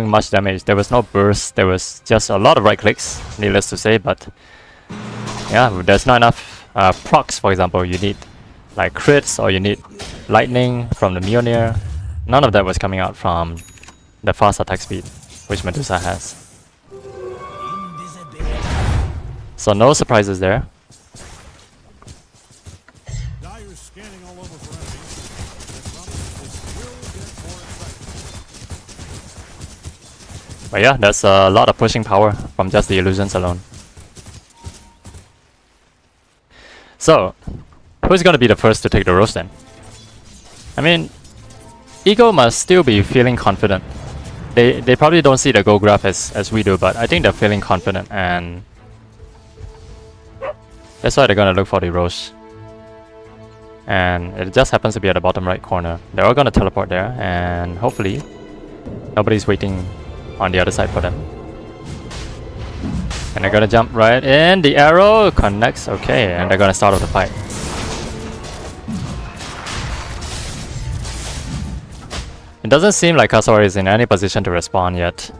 much damage. There was no burst, there was just a lot of right clicks, needless to say, but yeah, there's not enough procs, for example. You need like crits, or you need lightning from the Mjolnir. None of that was coming out from the fast attack speed, which Medusa has. So no surprises there. But yeah, that's a lot of pushing power from just the illusions alone. So, who's gonna be the first to take the roast then? I mean, Eagle must still be feeling confident. They probably don't see the gold graph as we do, but I think they're feeling confident, and that's why they're gonna look for the roast. And it just happens to be at the bottom right corner. They're all gonna teleport there, and hopefully nobody's waiting on the other side for them. And they're gonna jump right in. The arrow connects, okay, and they're gonna start off the fight. It doesn't seem like Cassowary is in any position to respond yet.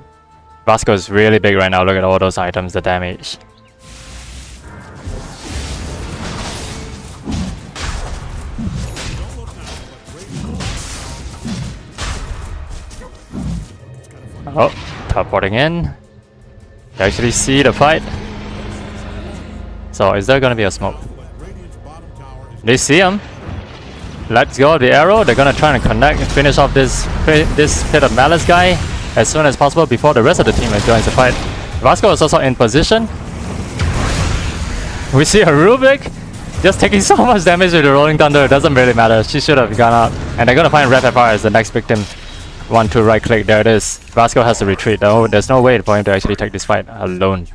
Vasco is really big right now. Look at all those items, the damage. Oh, teleporting in. You actually see the fight. So is there gonna be a smoke? They see him. Let's go, the arrow. They're gonna try and connect and finish off this Pit of Malice guy as soon as possible before the rest of the team joins the fight. Vasco is also in position. We see a Rubik just taking so much damage with the Rolling Thunder. It doesn't really matter. She should have gone out. And they're gonna find Red FR as the next victim. 1-2 right click, there it is. Vasco has to retreat though. There's no way for him to actually take this fight alone.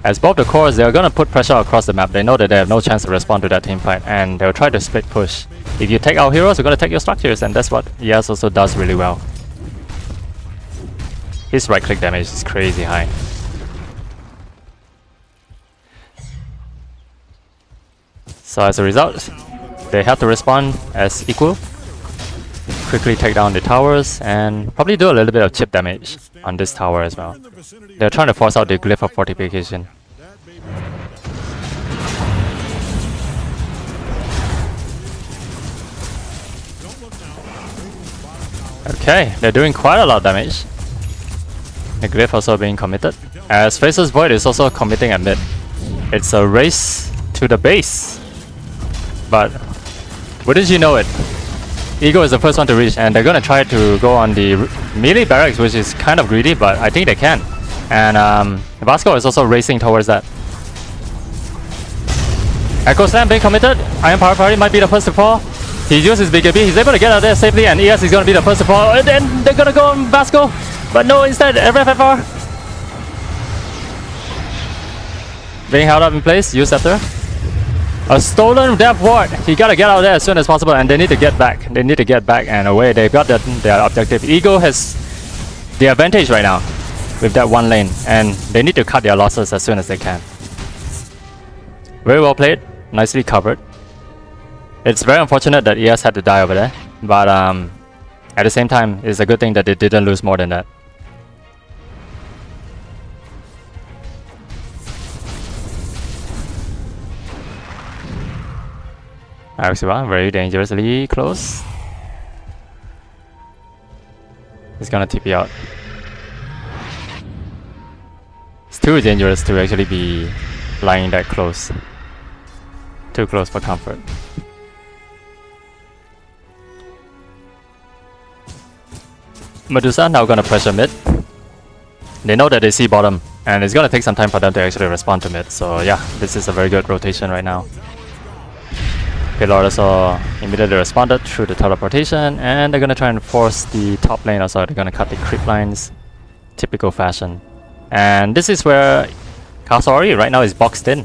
As both the cores, they're gonna put pressure across the map. They know that they have no chance to respond to that team fight, and they'll try to split push. If you take our heroes, we're gonna take your structures, and that's what Yas also does really well. His right click damage is crazy high. So as a result, they have to respond as equal. Quickly take down the towers and probably do a little bit of chip damage on this tower as well. They're trying to force out the glyph of fortification. Okay, they're doing quite a lot of damage. The glyph also being committed, as Faceless Void is also committing at mid. It's a race to the base. But wouldn't you know it, Ego is the first one to reach, and they're gonna try to go on the melee barracks, which is kind of greedy, but I think they can. And Vasco is also racing towards that. Echo Slam being committed. Iron Power Party might be the first to fall. He uses BKB, he's able to get out there safely, and ES is gonna be the first to fall. And then they're gonna go on Vasco, but no, instead FFR being held up in place. Use Scepter. A stolen Death Ward. He gotta get out there as soon as possible, and they need to get back. They need to get back and away. They've got their objective. Ego has the advantage right now with that one lane, and they need to cut their losses as soon as they can. Very well played. Nicely covered. It's very unfortunate that ES had to die over there, but at the same time, it's a good thing that they didn't lose more than that. Axiva, very dangerously close. He's gonna TP out. It's too dangerous to actually be lying that close. Too close for comfort. Medusa now gonna pressure mid. They know that they see bottom, and it's gonna take some time for them to actually respond to mid. So yeah, this is a very good rotation right now. Payload also immediately responded through the teleportation, and they're gonna try and force the top lane also. They're gonna cut the creep lines, typical fashion. And this is where Cassowary right now is boxed in.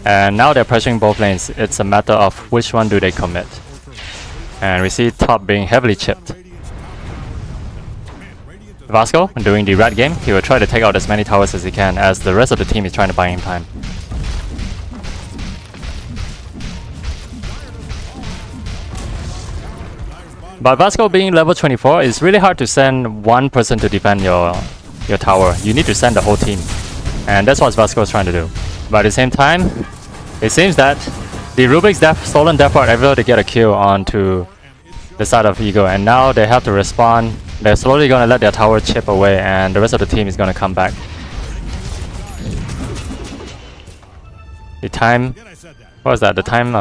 And now they're pressuring both lanes. It's a matter of which one do they commit. And we see top being heavily chipped. Vasco doing the rat game. He will try to take out as many towers as he can, as the rest of the team is trying to buy him time. But Vasco being level 24, it's really hard to send one person to defend your tower. You need to send the whole team. And that's what Vasco is trying to do. But at the same time, it seems that the Rubik's stolen Death Ward are able to get a kill onto the side of Ego, and now they have to respond. They're slowly gonna let their tower chip away, and the rest of the team is gonna come back. The time, what was that? The time,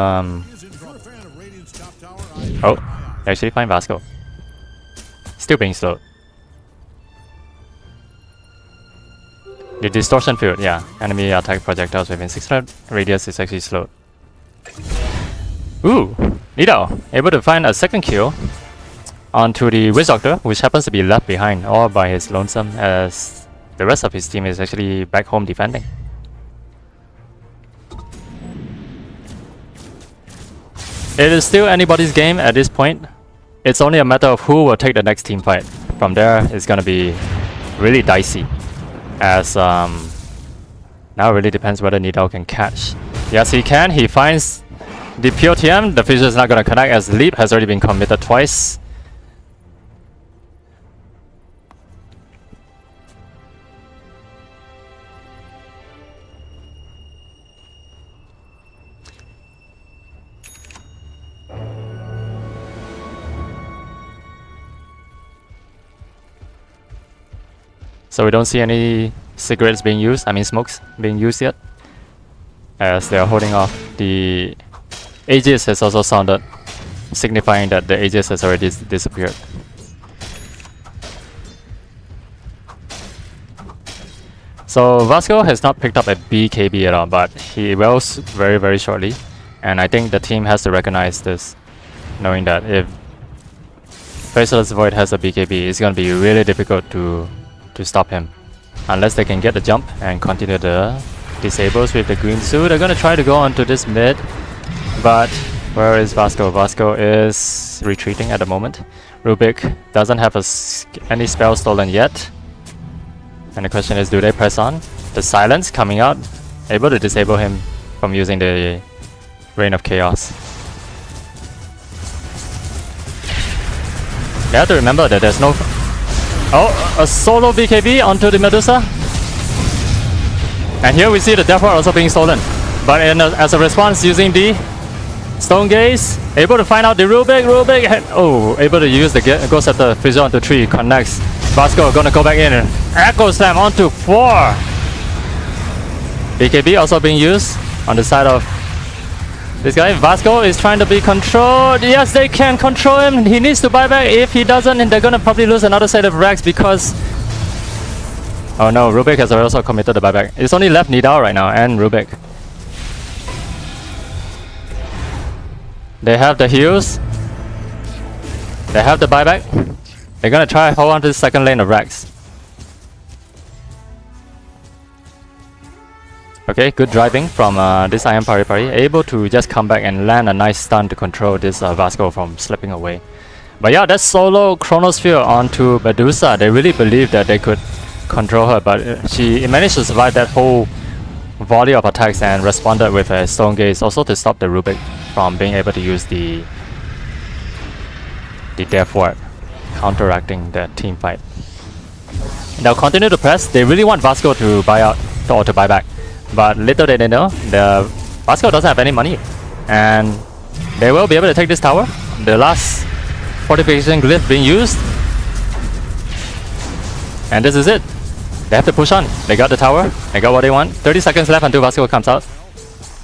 oh, they actually find Vasco. Still being slowed. The distortion field, yeah. Enemy attack projectiles within 600 radius is actually slowed. Ooh, Nido able to find a second kill onto the Witch Doctor, which happens to be left behind all by his lonesome, as the rest of his team is actually back home defending. It is still anybody's game at this point. It's only a matter of who will take the next team fight. From there, it's gonna be really dicey, as now it really depends whether Nido can catch. Yes, he can. He finds the POTM. The fissure is not gonna connect, as Leap has already been committed twice. So we don't see any cigarettes being used, I mean smokes being used yet, as they are holding off. The Aegis has also sounded, signifying that the Aegis has already disappeared. So Vasco has not picked up a BKB at all, but he will very shortly, and I think the team has to recognize this. knowing that if Faceless Void has a BKB, it's gonna be really difficult to stop him. Unless they can get the jump and continue the disables with the green suit. They're gonna try to go onto this mid, but where is Vasco? Vasco is retreating at the moment. Rubik doesn't have any spell stolen yet. And the question is, do they press on? The silence coming out, able to disable him from using the Reign of Chaos. You have to remember that there's no... Oh, a solo BKB onto the Medusa. And here we see the Death Ward also being stolen. But as a response, using the Stone Gaze, able to find out the Rubik, able to use the Ghost Scepter, Fissure onto 3, connects. Vasco gonna go back in, Echo Slam onto 4. BKB also being used on the side of this guy. Vasco is trying to be controlled. Yes, they can control him. He needs to buy back. If he doesn't, then they're gonna probably lose another set of racks because... Oh no, Rubik has also committed the buyback. It's only left Nidal right now and Rubik. They have the heals. They have the buyback. They're gonna try hold on to the second lane of racks. Okay, good driving from this Iron Pari Pari. Able to just come back and land a nice stun to control this Vasco from slipping away. But yeah, that solo Chronosphere onto Medusa. They really believed that they could control her, but she managed to survive that whole volley of attacks and responded with a Stone Gaze also to stop the Rubik from being able to use the Death Ward, counteracting the team fight. They'll continue to press. They really want Vasco to buy out or to buy back, but little did they know, the Vasco doesn't have any money, and they will be able to take this tower. The last fortification glyph being used, and this is it. They have to push on. They got the tower. They got what they want. 30 seconds left until Vasco comes out.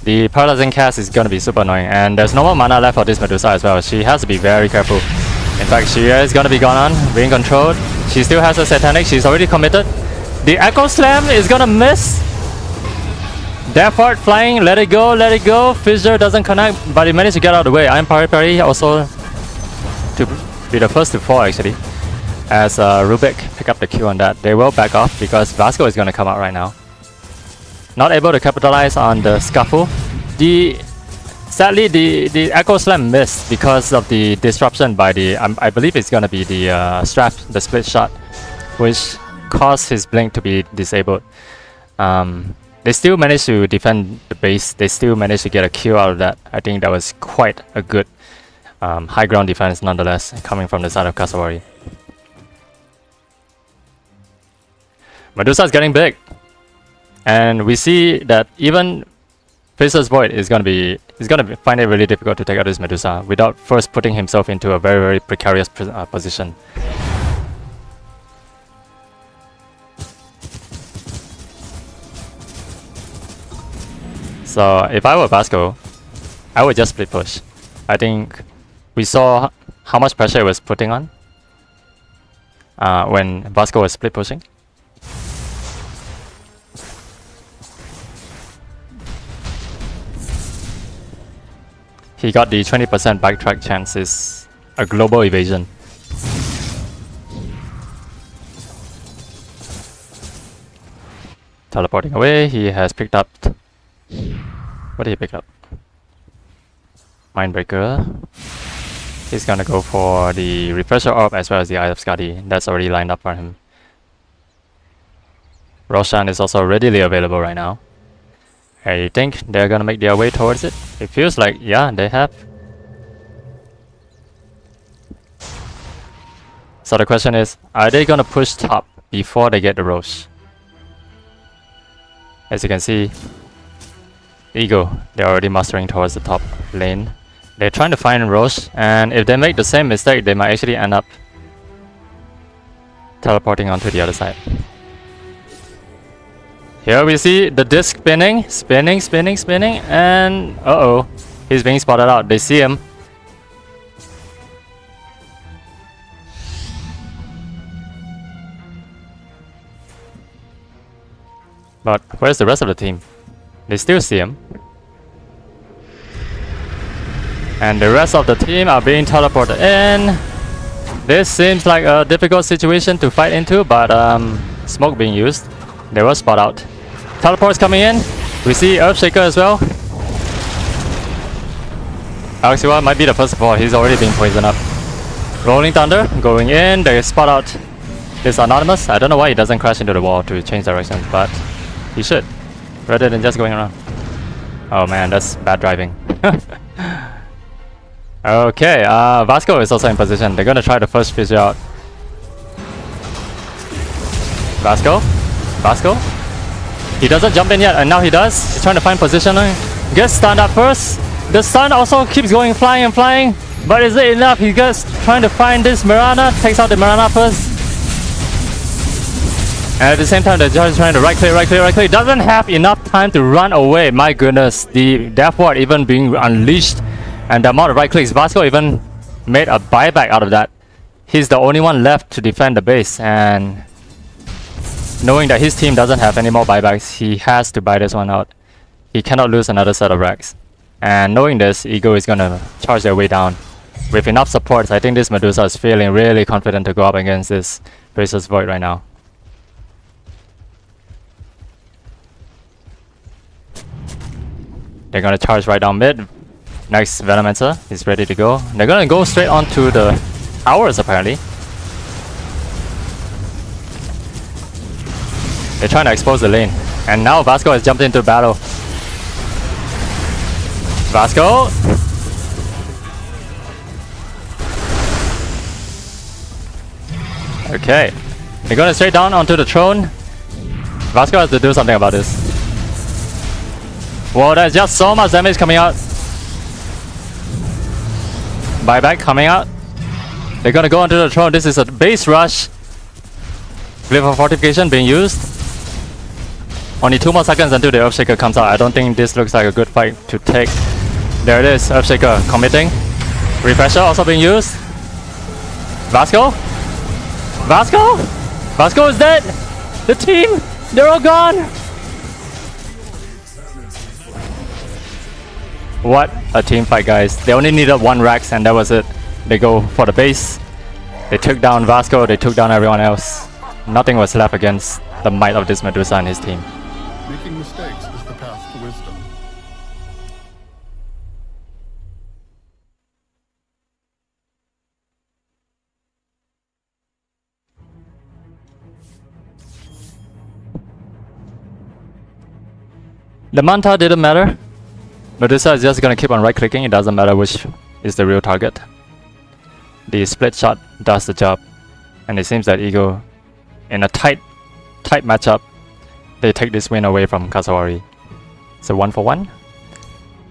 The paralyzing cast is gonna be super annoying, and there's no more mana left for this Medusa as well. She has to be very careful. In fact, she is gonna be gone on, being controlled. She still has a Satanic. She's already committed. The Echo Slam is gonna miss. Death Ward flying. Let it go. Let it go. Fissure doesn't connect, but he managed to get out of the way. Iron Pari Pari also to be the first to fall actually. As Rubik pick up the Q on that. They will back off because Vasco is going to come out right now. Not able to capitalize on the scuffle. Sadly, the Echo Slam missed because of the disruption by the... I believe it's going to be the strap, the split shot, which caused his blink to be disabled. They still managed to defend the base. They still managed to get a kill out of that. I think that was quite a good high ground defense nonetheless, coming from the side of Cassowary. Medusa is getting big, and we see that even Faceless Void is gonna find it really difficult to take out this Medusa without first putting himself into a very, very precarious position. So if I were Vasco, I would just split push. I think we saw how much pressure it was putting on when Vasco was split pushing. He got the 20% backtrack chance, is a global evasion. Teleporting away, he has picked up... What did he pick up? Mindbreaker. He's gonna go for the Refresher Orb as well as the Eye of Skadi. That's already lined up for him. Roshan is also readily available right now. I think they're gonna make their way towards it. It feels like, yeah, they have. So the question is, are they gonna push top before they get the Roche? As you can see, Ego, they're already mustering towards the top lane. They're trying to find Roche, and if they make the same mistake, they might actually end up teleporting onto the other side. Here we see the disc spinning, and uh-oh, he's being spotted out. They see him. But where's the rest of the team? They still see him. And the rest of the team are being teleported in. This seems like a difficult situation to fight into, but smoke being used. They will spot out. Teleports coming in. We see Earthshaker as well. Cassowary might be the first of all. He's already been poisoned up. Rolling Thunder going in. They spot out this Anonymous. I don't know why he doesn't crash into the wall to change directions, but he should, rather than just going around. Oh man, that's bad driving. Okay, Vasco is also in position. They're gonna try to first fissure out. Vasco. He doesn't jump in yet, and now he does. He's trying to find positioning. Gets stunned up first. The stun also keeps going, flying, but is it enough? He gets trying to find this Mirana. Takes out the Mirana first. And at the same time, the judge is trying to right click. Doesn't have enough time to run away. My goodness, the Death Ward even being unleashed. And the amount of right clicks, Vasco even made a buyback out of that. He's the only one left to defend the base, and knowing that his team doesn't have any more buybacks, he has to buy this one out. He cannot lose another set of racks. And knowing this, Ego is gonna charge their way down. With enough supports, I think this Medusa is feeling really confident to go up against this Bracer's Void right now. They're gonna charge right down mid. Next Venomancer is ready to go. They're gonna go straight onto the towers apparently. They're trying to expose the lane. And now Vasco has jumped into battle. Vasco! Okay. They're gonna straight down onto the throne. Vasco has to do something about this. Whoa, there's just so much damage coming out. Buyback coming out. They're gonna go onto the throne. This is a base rush. Glyph of Fortification being used. Only 2 more seconds until the Earthshaker comes out. I don't think this looks like a good fight to take. There it is, Earthshaker committing. Refresher also being used. Vasco is dead. The team, they're all gone. What a team fight, guys. They only needed 1 Rax and that was it. They go for the base. They took down Vasco, they took down everyone else. Nothing was left against the might of this Medusa and his team. Making mistakes is the path to wisdom. The Manta didn't matter. Medusa is just gonna keep on right clicking, it doesn't matter which is the real target. The split shot does the job. And it seems that Ego, in a tight matchup, they take this win away from Cassowary. So 1 for 1.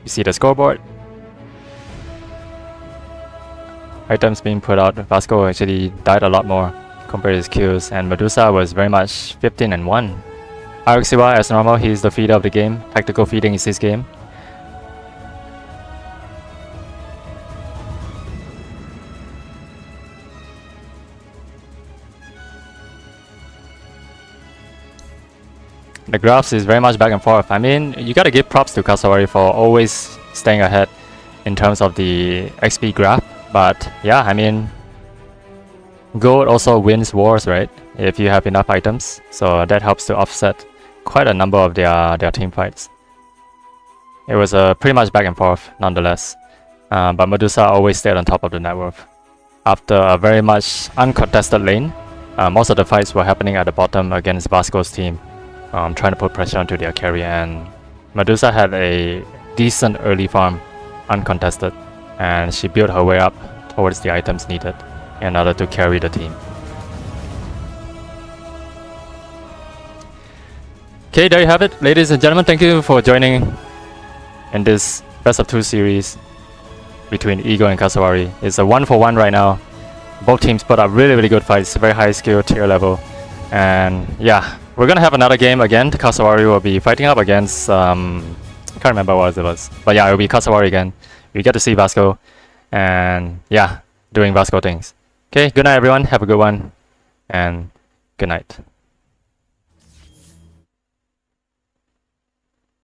You see the scoreboard. Items being put out. Vasco actually died a lot more compared to his kills, and Medusa was very much 15 and 1. Cassowary, as normal, he's the feeder of the game. Tactical feeding is his game. The graphs is very much back and forth. I mean, you gotta give props to Cassowary for always staying ahead in terms of the XP graph. But yeah, I mean, gold also wins wars, right? If you have enough items. So that helps to offset quite a number of their team fights. It was pretty much back and forth nonetheless. But Medusa always stayed on top of the network. After a very much uncontested lane, most of the fights were happening at the bottom against Vasco's team. Trying to put pressure onto their carry, and Medusa had a decent early farm, uncontested, and she built her way up towards the items needed in order to carry the team. Okay, there you have it, ladies and gentlemen. Thank you for joining in this best of 2 series between Ego and Cassowary. It's a 1 for 1 right now. Both teams put up really good fights, very high skill tier level, and yeah. We're gonna have another game again. Cassowary will be fighting up against I can't remember what it was. But yeah, it'll be Cassowary again. We get to see Vasco and yeah, doing Vasco things. Okay, good night everyone, have a good one, and good night.